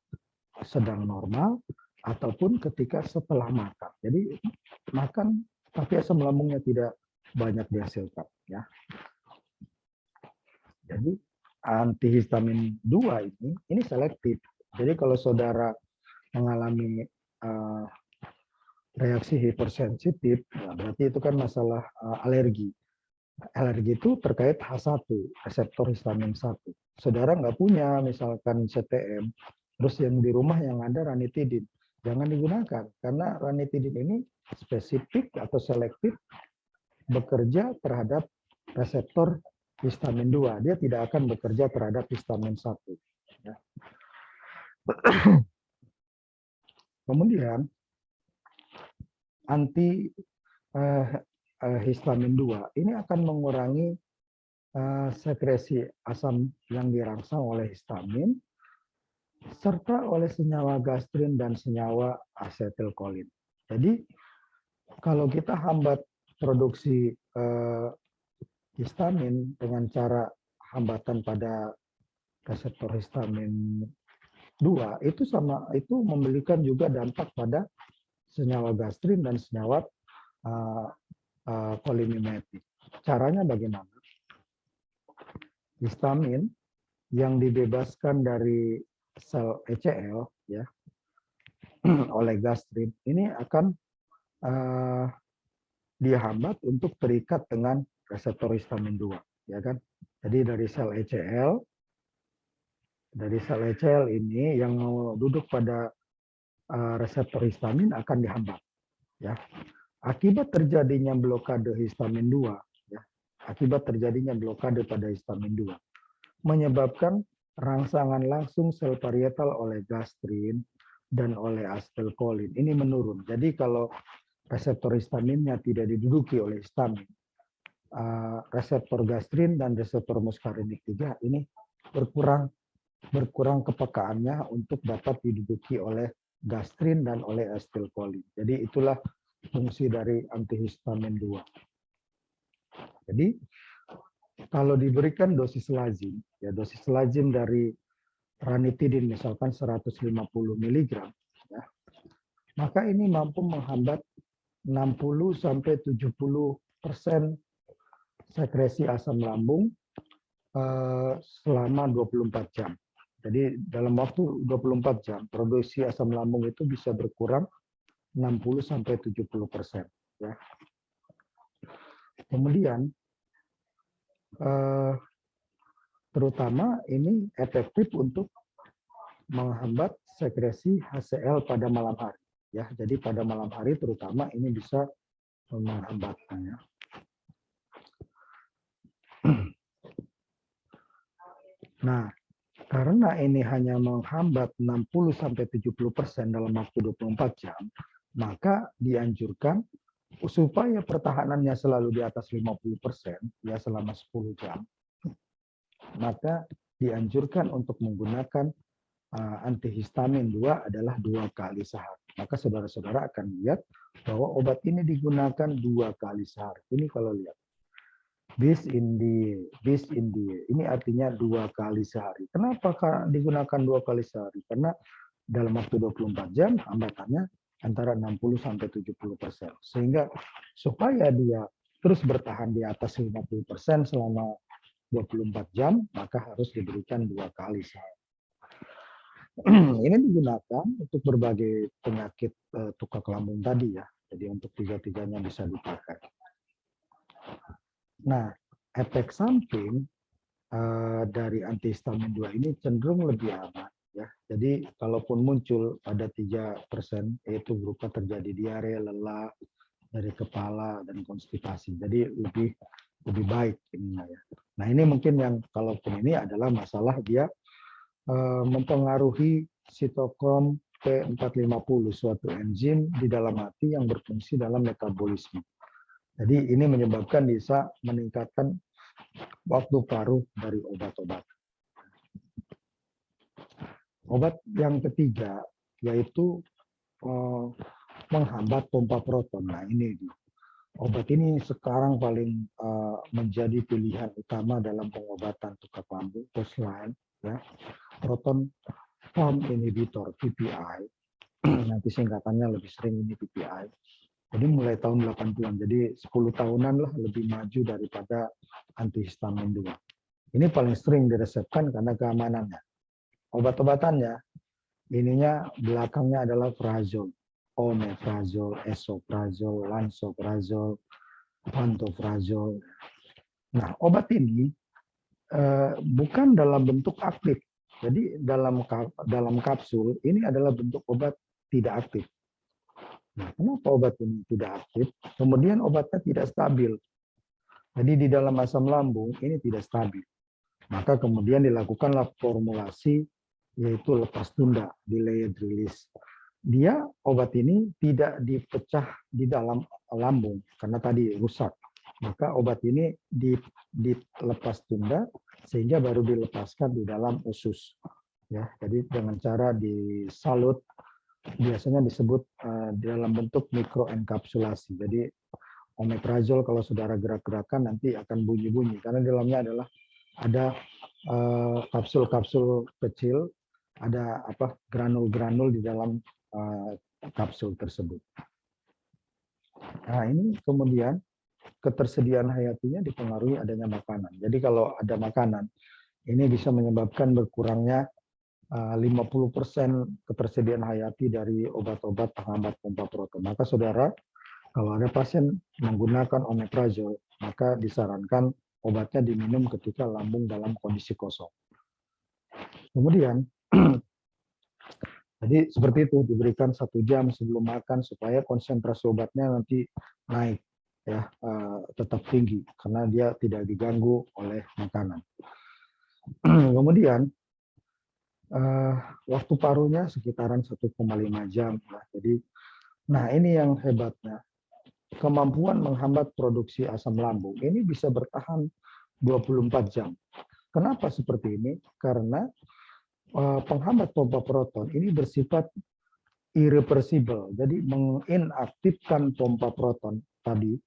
sedang normal ataupun ketika setelah makan. Jadi makan tapi asam lambungnya tidak banyak dihasilkan. Ya. Jadi antihistamin 2 ini selektif. Jadi kalau saudara mengalami reaksi hipersensitif, ya berarti itu kan masalah alergi. Alergi itu terkait H1, reseptor histamin 1. Saudara nggak punya misalkan CTM, terus yang di rumah yang ada ranitidin. Jangan digunakan, karena ranitidin ini spesifik atau selektif bekerja terhadap reseptor histamin 2. Dia tidak akan bekerja terhadap histamin 1. Ya. Kemudian, anti histamin 2 ini akan mengurangi sekresi asam yang dirangsang oleh histamin serta oleh senyawa gastrin dan senyawa asetilkolin. Jadi kalau kita hambat produksi histamin dengan cara hambatan pada reseptor histamin 2 itu memberikan juga dampak pada senyawa gastrin dan senyawa kolimimetik. Caranya bagaimana? Histamin yang dibebaskan dari sel ECL ya oleh gastrin ini akan dihambat untuk terikat dengan reseptor histamin 2 ya kan. Jadi dari sel ECL ini yang mau duduk pada reseptor histamin akan dihambat ya. Akibat terjadinya blokade histamin 2 ya. Akibat terjadinya blokade pada histamin 2 menyebabkan rangsangan langsung sel parietal oleh gastrin dan oleh asetilkolin ini menurun. Jadi kalau reseptor histaminnya tidak diduduki oleh histamin, reseptor gastrin dan reseptor muskarinik 3 ini berkurang kepekaannya untuk dapat diduduki oleh gastrin dan oleh asetilkolin. Jadi itulah fungsi dari antihistamin 2. Jadi kalau diberikan dosis lazim, ya dosis lazim dari ranitidin misalkan 150 mg, ya, maka ini mampu menghambat 60 sampai 70% sekresi asam lambung selama 24 jam. Jadi dalam waktu 24 jam produksi asam lambung itu bisa berkurang 60 sampai 70%. Ya. Kemudian terutama ini efektif untuk menghambat sekresi HCl pada malam hari. Ya, jadi pada malam hari terutama ini bisa menghambatnya. Nah, Karena ini hanya menghambat 60-70% dalam waktu 24 jam, maka dianjurkan supaya pertahanannya selalu di atas 50% ya selama 10 jam, maka dianjurkan untuk menggunakan antihistamin 2 adalah 2 kali sehari. Maka saudara-saudara akan lihat bahwa obat ini digunakan 2 kali sehari. Ini kalau lihat. Bis in the, ini artinya 2 kali sehari. Kenapa digunakan 2 kali sehari? Karena dalam waktu 24 jam hambatannya antara 60-70%. Sehingga supaya dia terus bertahan di atas 50% selama 24 jam, maka harus diberikan 2 kali sehari. Ini digunakan untuk berbagai penyakit tukak lambung tadi ya. Jadi untuk tiga-tiganya bisa dipakai. Nah, efek samping dari antihistamin 2 ini cenderung lebih aman ya. Jadi kalaupun muncul ada 3% yaitu berupa terjadi diare, lelah, nyeri kepala dan konstipasi. Jadi lebih baik ininya ya. Nah, ini mungkin yang kalaupun ini adalah masalah dia mempengaruhi sitokrom P450, suatu enzim di dalam hati yang berfungsi dalam metabolisme. Jadi ini menyebabkan bisa meningkatkan waktu paruh dari obat-obat. Obat yang ketiga yaitu menghambat pompa proton. Nah ini obat ini sekarang paling menjadi pilihan utama dalam pengobatan tukak lambung, first line ya, proton pump inhibitor (PPI). Nanti singkatannya lebih sering ini PPI. Jadi mulai tahun 80-an, jadi 10 tahunan lah lebih maju daripada antihistamin 2. Ini paling sering diresepkan karena keamanannya. Obat-obatannya, ininya belakangnya adalah prazol, omeprazol, esoprazol, lansoprazol, pantoprazol. Nah, obat ini bukan dalam bentuk aktif. Jadi dalam kapsul ini adalah bentuk obat tidak aktif. Nah, kenapa obat ini tidak aktif? Kemudian obatnya tidak stabil. Jadi di dalam asam lambung ini tidak stabil. Maka kemudian dilakukanlah formulasi yaitu lepas tunda, delayed release. Dia obat ini tidak dipecah di dalam lambung karena tadi rusak. Maka obat ini dilepas tunda sehingga baru dilepaskan di dalam usus. Ya, jadi dengan cara disalut, biasanya disebut dalam bentuk mikroenkapsulasi. Jadi omeprazol kalau saudara gerak-gerakan nanti akan bunyi-bunyi karena di dalamnya adalah ada kapsul-kapsul kecil, ada granul-granul di dalam kapsul tersebut. Nah ini kemudian ketersediaan hayatinya dipengaruhi adanya makanan. Jadi kalau ada makanan ini bisa menyebabkan berkurangnya 50% ketersediaan hayati dari obat-obat penghambat pompa proton. Maka saudara, kalau ada pasien menggunakan omeprazol, maka disarankan obatnya diminum ketika lambung dalam kondisi kosong. Kemudian, jadi seperti itu, diberikan 1 jam sebelum makan supaya konsentrasi obatnya nanti naik, ya, tetap tinggi karena dia tidak diganggu oleh makanan. Kemudian waktu paruhnya sekitaran 1,5 jam. Jadi, nah ini yang hebatnya, kemampuan menghambat produksi asam lambung ini bisa bertahan 24 jam. Kenapa seperti ini? Karena penghambat pompa proton ini bersifat irreversible, jadi menginaktifkan pompa proton tadi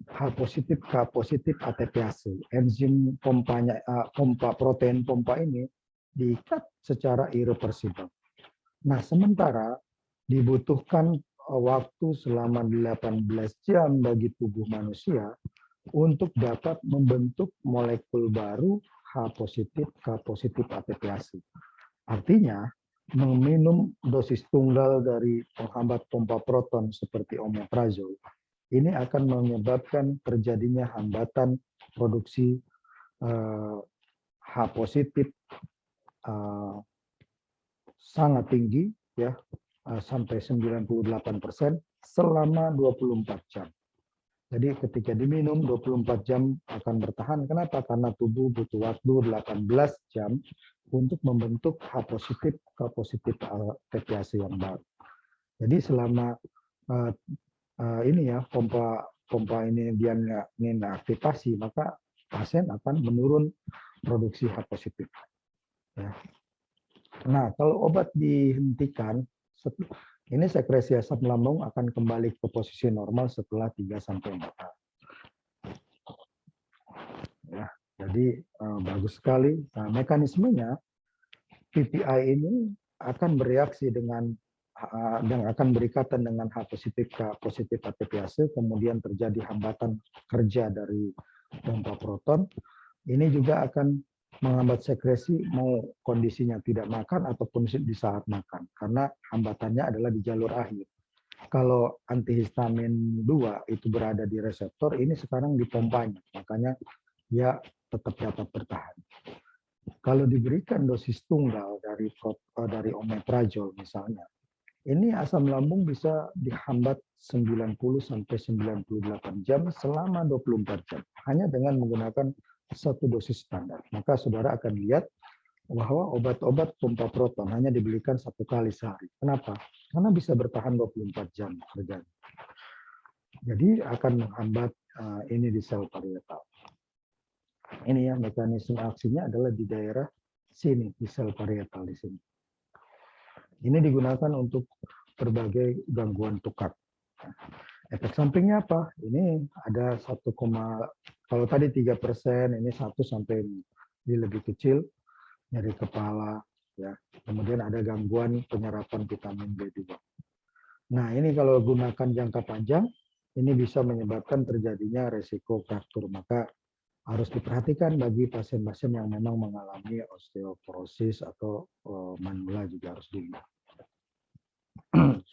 H positif ATPase, enzim pompanya, pompa protein pompa ini diikat secara irreversible. Nah, sementara dibutuhkan waktu selama 18 jam bagi tubuh manusia untuk dapat membentuk molekul baru H positif, K positif ATPase. Artinya, meminum dosis tunggal dari penghambat pompa proton seperti omeprazol, ini akan menyebabkan terjadinya hambatan produksi H positif sangat tinggi ya, sampai 98% selama 24 jam. Jadi ketika diminum 24 jam akan bertahan. Kenapa? Karena tubuh butuh waktu 18 jam untuk membentuk H positif, K positif TPase yang baru. Jadi selama ini ya pompa ini dia nggak aktifasi, maka pasien akan menurun produksi H positif. Ya. Nah, kalau obat dihentikan, ini sekresi asam lambung akan kembali ke posisi normal setelah 3-4 hari. Ya, jadi bagus sekali. Nah, mekanismenya PPI ini akan bereaksi dengan dan akan berikatan dengan H positif K positif ATPase, kemudian terjadi hambatan kerja dari pompa proton. Ini juga akan menghambat sekresi mau kondisinya tidak makan ataupun di saat makan, karena hambatannya adalah di jalur akhir. Kalau antihistamin 2 itu berada di reseptor, ini sekarang di pompanya, makanya dia tetap dapat bertahan. Kalau diberikan dosis tunggal dari omeprazol misalnya, ini asam lambung bisa dihambat 90-98 jam selama 24 jam, hanya dengan menggunakan satu dosis standar. Maka saudara akan lihat bahwa obat-obat pompa proton hanya diberikan 1 kali sehari. Kenapa? Karena bisa bertahan 24 jam kerjanya. Jadi akan menghambat ini di sel parietal. Ini ya, mekanisme aksinya adalah di daerah sini, di sel parietal di sini. Ini digunakan untuk berbagai gangguan tukar. Efek sampingnya apa? Ini ada 1, kalau tadi 3%, ini 1 sampai lebih kecil, nyeri kepala, ya. Kemudian ada gangguan penyerapan vitamin B2. Nah, ini kalau gunakan jangka panjang, ini bisa menyebabkan terjadinya resiko fraktur. Maka harus diperhatikan bagi pasien-pasien yang memang mengalami osteoporosis atau manula juga harus dilihat.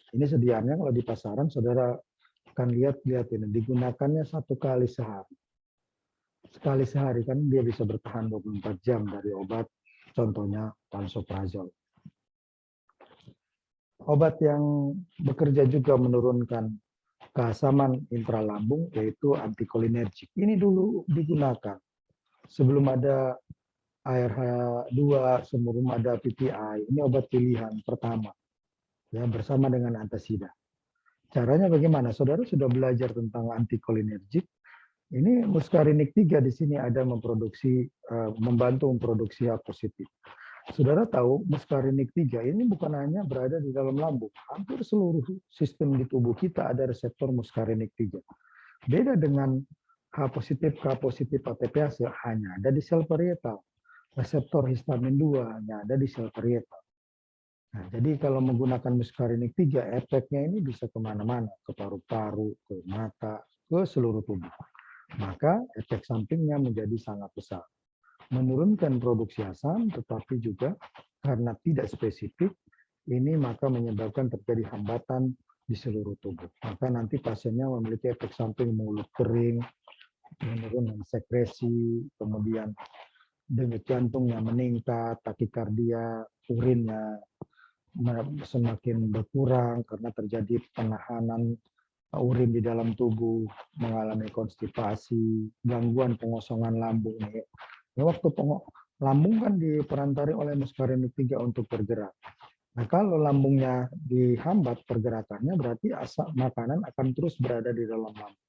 Ini sediaannya kalau di pasaran, saudara akan lihat ini digunakannya 1 kali sehari. Sekali sehari kan dia bisa bertahan 24 jam dari obat, contohnya lansoprazol. Obat yang bekerja juga menurunkan keasaman intralambung yaitu antikolinergik. Ini dulu digunakan sebelum ada ARH2, sebelum ada PPI. Ini obat pilihan pertama ya, bersama dengan antasida. Caranya bagaimana? Saudara sudah belajar tentang antikolinergik. Ini muscarinic 3 di sini ada membantu memproduksi H positif. Saudara tahu muscarinic 3 ini bukan hanya berada di dalam lambung. Hampir seluruh sistem di tubuh kita ada reseptor muscarinic 3. Beda dengan H positif, K positif ATPase hanya ada di sel parietal. Reseptor histamin 2 hanya ada di sel parietal. Nah, jadi kalau menggunakan muscarinic 3, efeknya ini bisa kemana-mana, ke paru-paru, ke mata, ke seluruh tubuh. Maka efek sampingnya menjadi sangat besar. Menurunkan produksi asam, tetapi juga karena tidak spesifik, ini maka menyebabkan terjadi hambatan di seluruh tubuh. Maka nanti pasiennya memiliki efek samping mulut kering, menurunkan sekresi, kemudian denyut jantungnya meningkat, takikardia, urinnya semakin berkurang karena terjadi penahanan urin di dalam tubuh, mengalami konstipasi, gangguan pengosongan lambung. Ini waktu lambung kan diperantari oleh muscarinic 3 untuk bergerak. Nah, kalau lambungnya dihambat pergerakannya, berarti makanan akan terus berada di dalam lambung.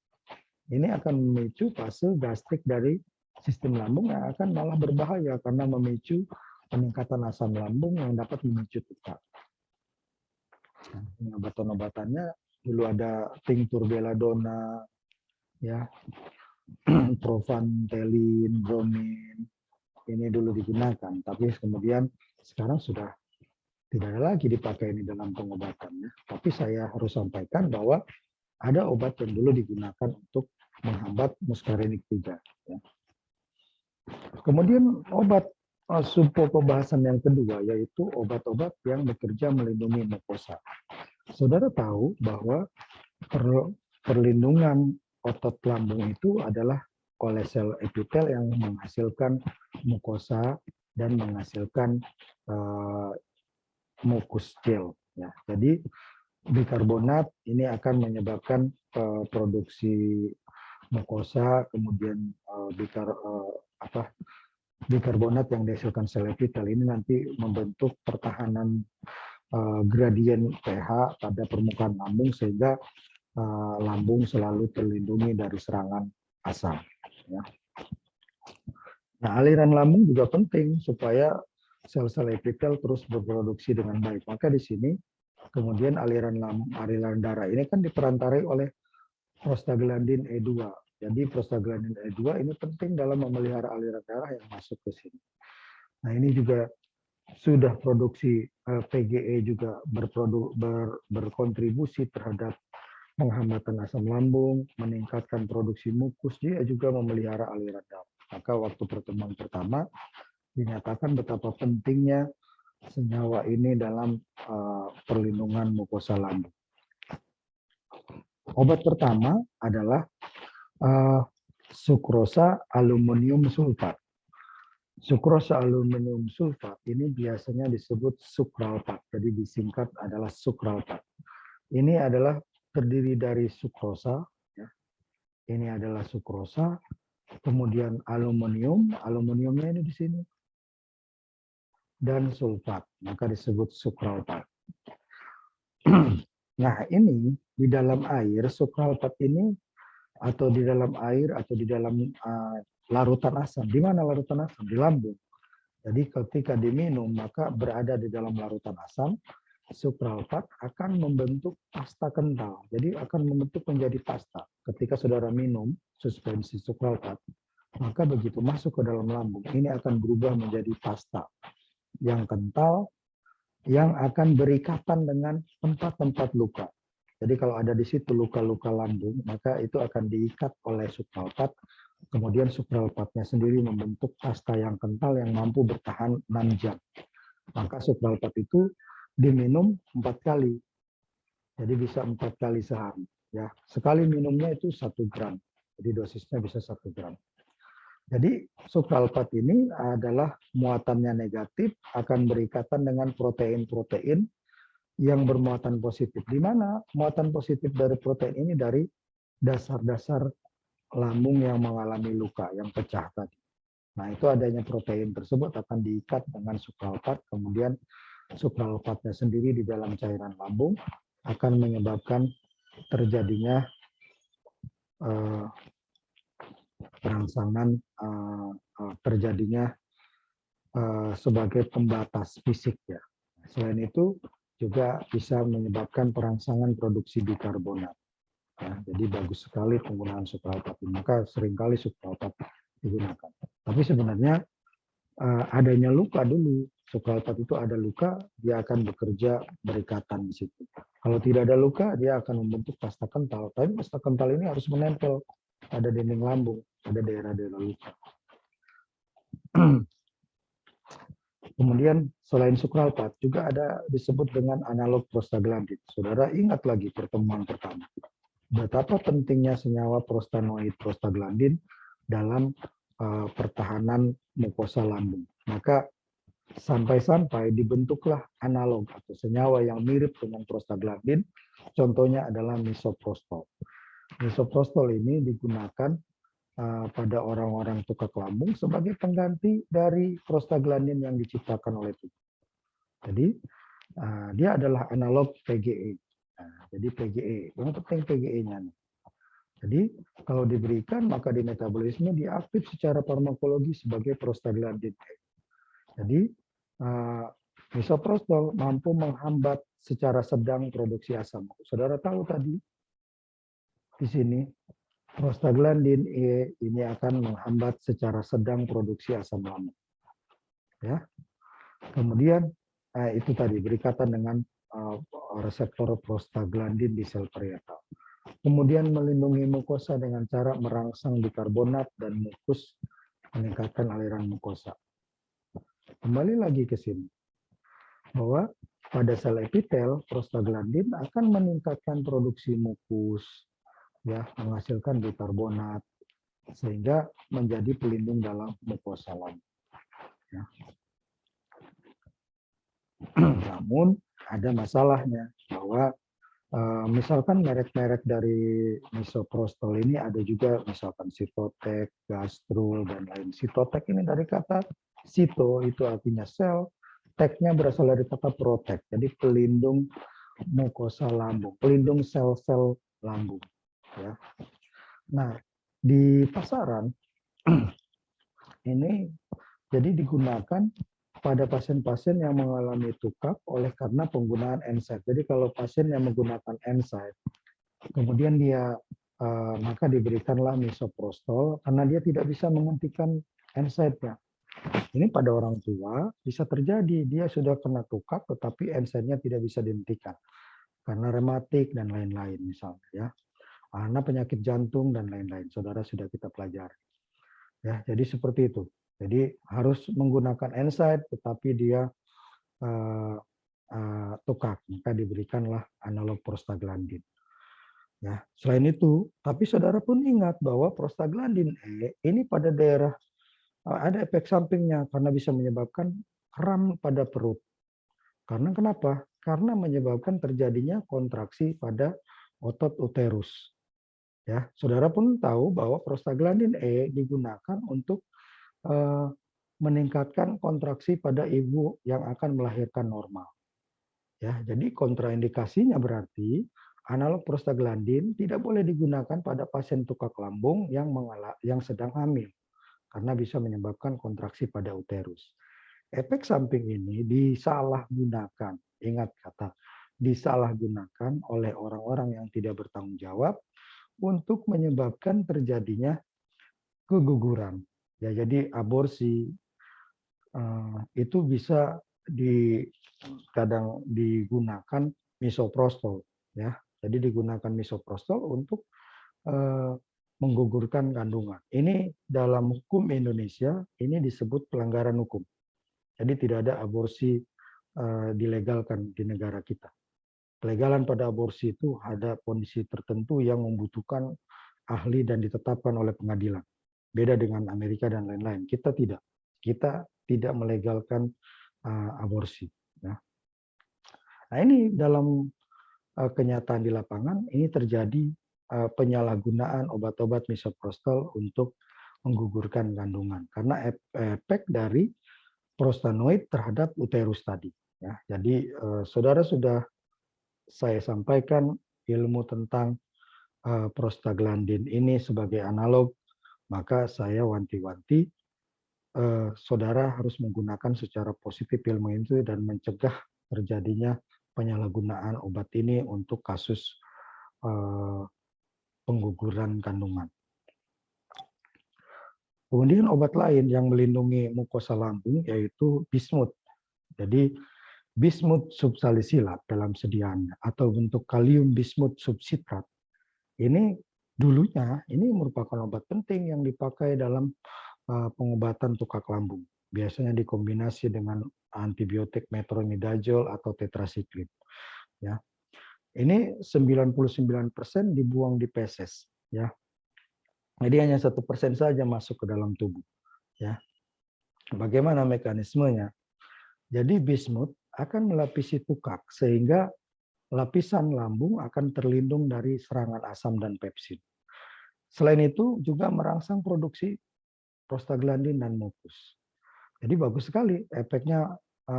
Ini akan memicu fase gastrik dari sistem lambung yang akan malah berbahaya karena memicu peningkatan asam lambung yang dapat memicu tukar. Nah, obat-obatannya dulu ada tinctur belladonna, ya, provantelin, bromin, ini dulu digunakan. Tapi kemudian sekarang sudah tidak ada lagi dipakai ini dalam pengobatannya. Tapi saya harus sampaikan bahwa ada obat yang dulu digunakan untuk menghambat muscarinic 3. Ya. Kemudian obat pembahasan yang kedua yaitu obat-obat yang bekerja melindungi mukosa. Saudara tahu bahwa perlindungan otot lambung itu adalah oleh sel epitel yang menghasilkan mukosa dan menghasilkan mukus gel. Ya, jadi bikarbonat ini akan menyebabkan produksi mukosa, kemudian bikarbonat yang dihasilkan sel epitel ini nanti membentuk pertahanan gradien pH pada permukaan lambung sehingga lambung selalu terlindungi dari serangan asam. Ya. Nah, aliran lambung juga penting supaya sel-sel epitel terus berproduksi dengan baik. Maka di sini kemudian aliran darah ini kan diperantarai oleh prostaglandin E2. Jadi prostaglandin E2 ini penting dalam memelihara aliran darah yang masuk ke sini. Nah, ini juga sudah produksi PGE juga berkontribusi terhadap penghambatan asam lambung, meningkatkan produksi mukus, dia juga memelihara aliran darah. Maka waktu pertemuan pertama dinyatakan betapa pentingnya senyawa ini dalam perlindungan mukosa lambung. Obat pertama adalah sukrosa aluminium sulfat. Sukrosa aluminium sulfat ini biasanya disebut sukralpat, jadi disingkat adalah sukralpat. Ini adalah terdiri dari sukrosa, ya. Ini adalah sukrosa, kemudian aluminiumnya ini di sini, dan sulfat, maka disebut sukralpat. Nah, ini di dalam air, sukralpat ini atau di dalam air atau di dalam larutan asam. Di mana larutan asam? Di lambung. Jadi ketika diminum maka berada di dalam larutan asam, sukralpat akan membentuk pasta kental. Jadi akan membentuk menjadi pasta. Ketika saudara minum suspensi sukralpat, maka begitu masuk ke dalam lambung, ini akan berubah menjadi pasta yang kental, yang akan berikatan dengan tempat-tempat luka. Jadi kalau ada di situ luka-luka lambung, maka itu akan diikat oleh sukralpat. Kemudian sukralpatnya sendiri membentuk pasta yang kental yang mampu bertahan 6 jam. Maka sukralpat itu diminum 4 kali. Jadi bisa 4 kali sehari. Ya, sekali minumnya itu 1 gram. Jadi dosisnya bisa 1 gram. Jadi sukralpat ini adalah muatannya negatif, akan berikatan dengan protein-protein yang bermuatan positif. Di mana muatan positif dari protein ini dari dasar-dasar lambung yang mengalami luka, yang pecah tadi. Nah, itu adanya protein tersebut akan diikat dengan sukralpat, kemudian sukralpatnya sendiri di dalam cairan lambung akan menyebabkan terjadinya perangsangan, terjadinya sebagai pembatas fisik ya. Selain itu juga bisa menyebabkan perangsangan produksi bikarbonat. Ya, jadi bagus sekali penggunaan sukralpat. Maka seringkali sukralpat digunakan. Tapi sebenarnya adanya luka dulu. Sukralpat itu ada luka, dia akan bekerja berikatan di situ. Kalau tidak ada luka, dia akan membentuk pasta kental. Tapi pasta kental ini harus menempel pada dinding lambung, pada daerah-daerah luka. Kemudian selain sukralpat juga ada disebut dengan analog prostaglandin. Saudara ingat lagi pertemuan pertama. Betapa pentingnya senyawa prostanoid prostaglandin dalam pertahanan mukosa lambung. Maka sampai-sampai dibentuklah analog atau senyawa yang mirip dengan prostaglandin. Contohnya adalah misoprostol. Misoprostol ini digunakan pada orang-orang tukak lambung sebagai pengganti dari prostaglandin yang diciptakan oleh tubuh. Jadi dia adalah analog PGE. Jadi PGE, yang penting PGE-nya. Jadi kalau diberikan maka di metabolisme diaktif secara farmakologi sebagai prostaglandin. Jadi misoprostol mampu menghambat secara sedang produksi asam. Saudara tahu tadi di sini prostaglandin E ini akan menghambat secara sedang produksi asam lambung. Ya. Kemudian itu tadi berikatan dengan reseptor prostaglandin di sel parietal. Kemudian melindungi mukosa dengan cara merangsang bikarbonat dan mukus, meningkatkan aliran mukosa. Kembali lagi ke sini, bahwa pada sel epitel, prostaglandin akan meningkatkan produksi mukus, ya, menghasilkan bikarbonat, sehingga menjadi pelindung dalam mukosa lambung. Ya. Namun ada masalahnya, bahwa Misalkan merek-merek dari misoprostol ini ada juga misalkan Sitotek, Gastrul, dan lain. Sitotek ini dari kata sito, itu artinya sel, teknya berasal dari kata protek, jadi pelindung mukosa lambung, pelindung sel-sel lambung. Ya. Nah, di pasaran ini jadi digunakan pada pasien-pasien yang mengalami tukak oleh karena penggunaan NSAID. Jadi kalau pasien yang menggunakan NSAID, kemudian dia maka diberikanlah misoprostol karena dia tidak bisa menghentikan NSAID-nya. Ini pada orang tua bisa terjadi, dia sudah kena tukak tetapi NSAID-nya tidak bisa dihentikan karena rematik dan lain-lain misalnya ya. Karena penyakit jantung dan lain-lain. Saudara sudah kita pelajari. Ya, jadi seperti itu. Jadi harus menggunakan NSAID tetapi dia tukak, maka diberikanlah analog prostaglandin. Ya, selain itu, tapi saudara pun ingat bahwa prostaglandin E ini pada daerah ada efek sampingnya karena bisa menyebabkan kram pada perut. Karena kenapa? Karena menyebabkan terjadinya kontraksi pada otot uterus. Ya, saudara pun tahu bahwa prostaglandin E digunakan untuk meningkatkan kontraksi pada ibu yang akan melahirkan normal. Ya, jadi kontraindikasinya berarti analog prostaglandin tidak boleh digunakan pada pasien tukak lambung yang sedang hamil karena bisa menyebabkan kontraksi pada uterus. Efek samping ini disalahgunakan, ingat kata disalahgunakan oleh orang-orang yang tidak bertanggung jawab untuk menyebabkan terjadinya keguguran. Ya, jadi aborsi itu bisa kadang digunakan misoprostol, ya. Jadi digunakan misoprostol untuk menggugurkan kandungan. Ini dalam hukum Indonesia ini disebut pelanggaran hukum. Jadi tidak ada aborsi dilegalkan di negara kita. Pelegalan pada aborsi itu ada kondisi tertentu yang membutuhkan ahli dan ditetapkan oleh pengadilan. Beda dengan Amerika dan lain-lain. Kita tidak. Kita tidak melegalkan aborsi. Ya. Nah ini dalam kenyataan di lapangan ini terjadi penyalahgunaan obat-obat misoprostol untuk menggugurkan kandungan karena efek dari prostanoid terhadap uterus tadi. Ya. Jadi saudara sudah saya sampaikan ilmu tentang prostaglandin ini sebagai analog, maka saya wanti-wanti saudara harus menggunakan secara positif ilmu itu dan mencegah terjadinya penyalahgunaan obat ini untuk kasus pengguguran kandungan. Kemudian obat lain yang melindungi mukosa lambung yaitu bismut. Jadi bismut subsalisilat dalam sediaannya atau bentuk kalium bismut subsitrat. Ini dulunya ini merupakan obat penting yang dipakai dalam pengobatan tukak lambung. Biasanya dikombinasi dengan antibiotik metronidazol atau tetrasiklin. Ya. Ini 99% dibuang di feses. Ya. Jadi hanya 1% saja masuk ke dalam tubuh. Ya. Bagaimana mekanismenya? Jadi bismut akan melapisi tukak sehingga lapisan lambung akan terlindung dari serangan asam dan pepsin. Selain itu juga merangsang produksi prostaglandin dan mukus. Jadi bagus sekali efeknya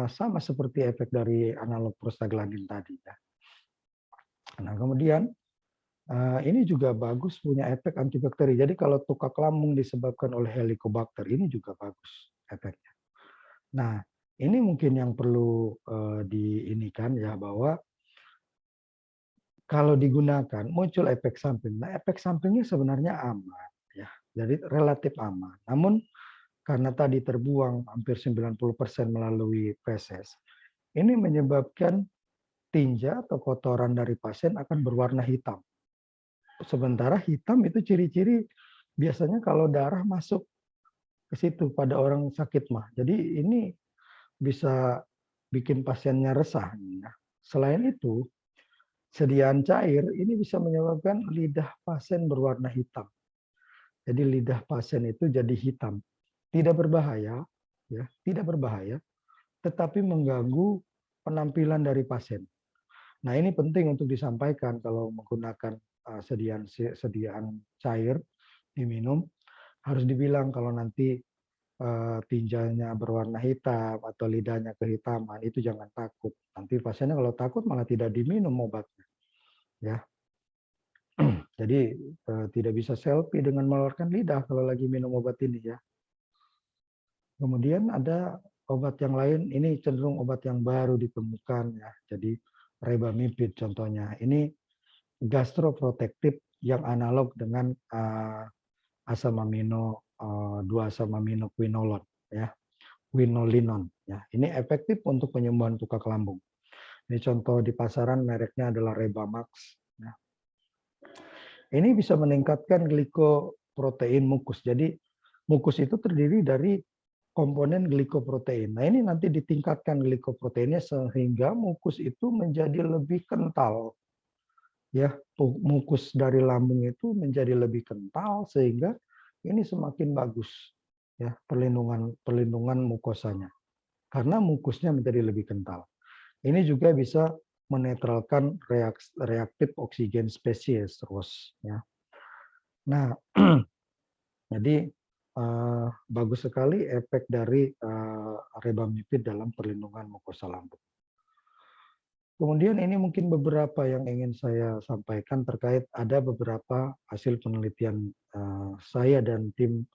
sama seperti efek dari analog prostaglandin tadi. Ya. Nah kemudian ini juga bagus punya efek antibakteri. Jadi kalau tukak lambung disebabkan oleh Helicobacter ini juga bagus efeknya. Nah ini mungkin yang perlu diinikan ya bahwa kalau digunakan muncul efek samping. Nah efek sampingnya sebenarnya aman ya. Jadi relatif aman. Namun karena tadi terbuang hampir 90% melalui feses, ini menyebabkan tinja atau kotoran dari pasien akan berwarna hitam. Sementara hitam itu ciri-ciri biasanya kalau darah masuk ke situ pada orang sakit mah. Jadi ini bisa bikin pasiennya resah. Selain itu, sediaan cair ini bisa menyebabkan lidah pasien berwarna hitam. Jadi lidah pasien itu jadi hitam. Tidak berbahaya, ya, tidak berbahaya, tetapi mengganggu penampilan dari pasien. Nah, ini penting untuk disampaikan kalau menggunakan sediaan cair diminum, harus dibilang kalau nanti tinjanya berwarna hitam atau lidahnya kehitaman, itu jangan takut. Nanti pasiennya kalau takut malah tidak diminum obatnya. Ya, jadi tidak bisa selfie dengan mengeluarkan lidah kalau lagi minum obat ini ya. Kemudian ada obat yang lain, ini cenderung obat yang baru ditemukan ya. Jadi rebamipid contohnya. Ini gastroprotektif yang analog dengan asam amino 2 asam amino quinolone ya. Quinolinon ya. Ini efektif untuk penyembuhan tukak lambung. Ini contoh di pasaran mereknya adalah Rebamax ya. Ini bisa meningkatkan glikoprotein mukus. Jadi mukus itu terdiri dari komponen glikoprotein. Nah, ini nanti ditingkatkan glikoproteinnya sehingga mukus itu menjadi lebih kental. Ya, mukus dari lambung itu menjadi lebih kental sehingga ini semakin bagus ya perlindungan mukosanya. Karena mukusnya menjadi lebih kental. Ini juga bisa menetralkan reaktif oksigen spesies ROS ya. Nah, jadi bagus sekali efek dari rebamipid dalam perlindungan mukosa lambung. Kemudian ini mungkin beberapa yang ingin saya sampaikan terkait ada beberapa hasil penelitian saya dan tim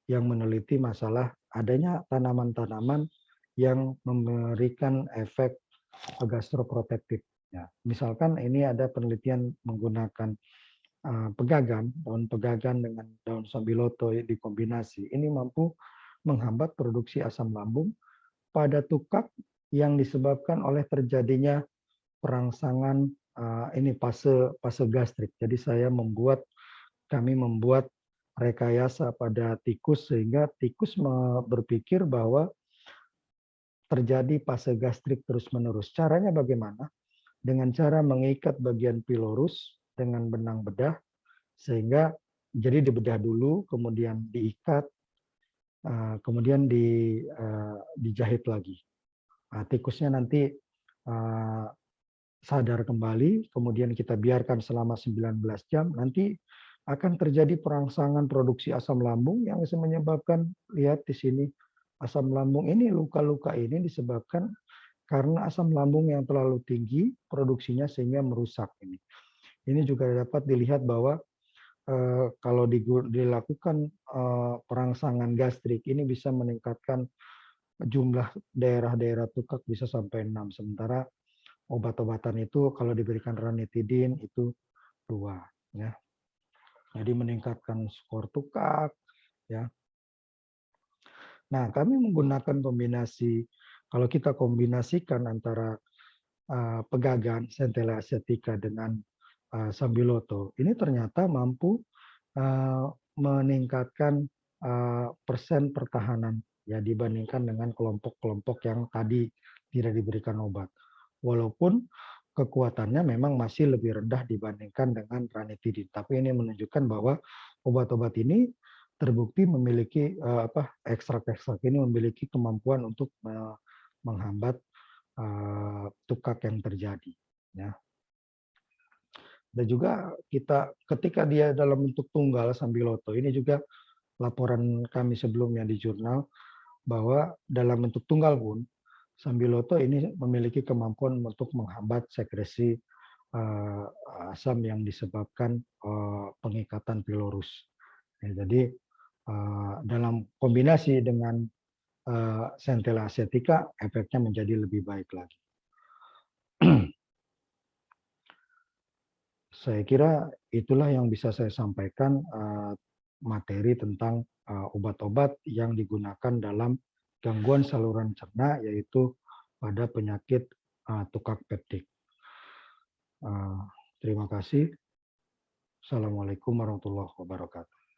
yang meneliti masalah adanya tanaman-tanaman yang memberikan efek gastroprotektif. Ya, misalkan ini ada penelitian menggunakan pegagan, daun pegagan dengan daun sambiloto dikombinasi. Ini mampu menghambat produksi asam lambung pada tukak yang disebabkan oleh terjadinya perangsangan ini fase gastrik. Jadi kami membuat rekayasa pada tikus sehingga tikus berpikir bahwa terjadi fase gastrik terus-menerus. Caranya bagaimana? Dengan cara mengikat bagian pilorus dengan benang bedah sehingga jadi dibedah dulu, kemudian diikat, kemudian dijahit lagi. Tikusnya nanti sadar kembali, kemudian kita biarkan selama 19 jam, nanti akan terjadi perangsangan produksi asam lambung yang bisa menyebabkan, lihat di sini, asam lambung ini, luka-luka ini disebabkan karena asam lambung yang terlalu tinggi produksinya sehingga merusak ini. Ini juga dapat dilihat bahwa kalau dilakukan perangsangan gastrik ini bisa meningkatkan jumlah daerah-daerah tukak bisa sampai 6. Sementara obat-obatan itu kalau diberikan ranitidin itu 2 ya. Jadi meningkatkan skor tukak ya. Nah, kami menggunakan kombinasi, kalau kita kombinasikan antara pegagan Centella asiatica dengan sambiloto, ini ternyata mampu meningkatkan persen pertahanan ya dibandingkan dengan kelompok-kelompok yang tadi tidak diberikan obat. Walaupun kekuatannya memang masih lebih rendah dibandingkan dengan ranitidin, tapi ini menunjukkan bahwa obat-obat ini terbukti memiliki ekstrak-ekstrak ini memiliki kemampuan untuk menghambat tukak yang terjadi ya. Dan juga ketika dia dalam bentuk tunggal sambiloto, ini juga laporan kami sebelumnya di jurnal bahwa dalam bentuk tunggal pun sambiloto ini memiliki kemampuan untuk menghambat sekresi asam yang disebabkan pengikatan pilorus. Ya, jadi dalam kombinasi dengan Centella asiatica efeknya menjadi lebih baik lagi. Saya kira itulah yang bisa saya sampaikan materi tentang obat-obat yang digunakan dalam gangguan saluran cerna, yaitu pada penyakit tukak peptik. Terima kasih. Assalamualaikum warahmatullahi wabarakatuh.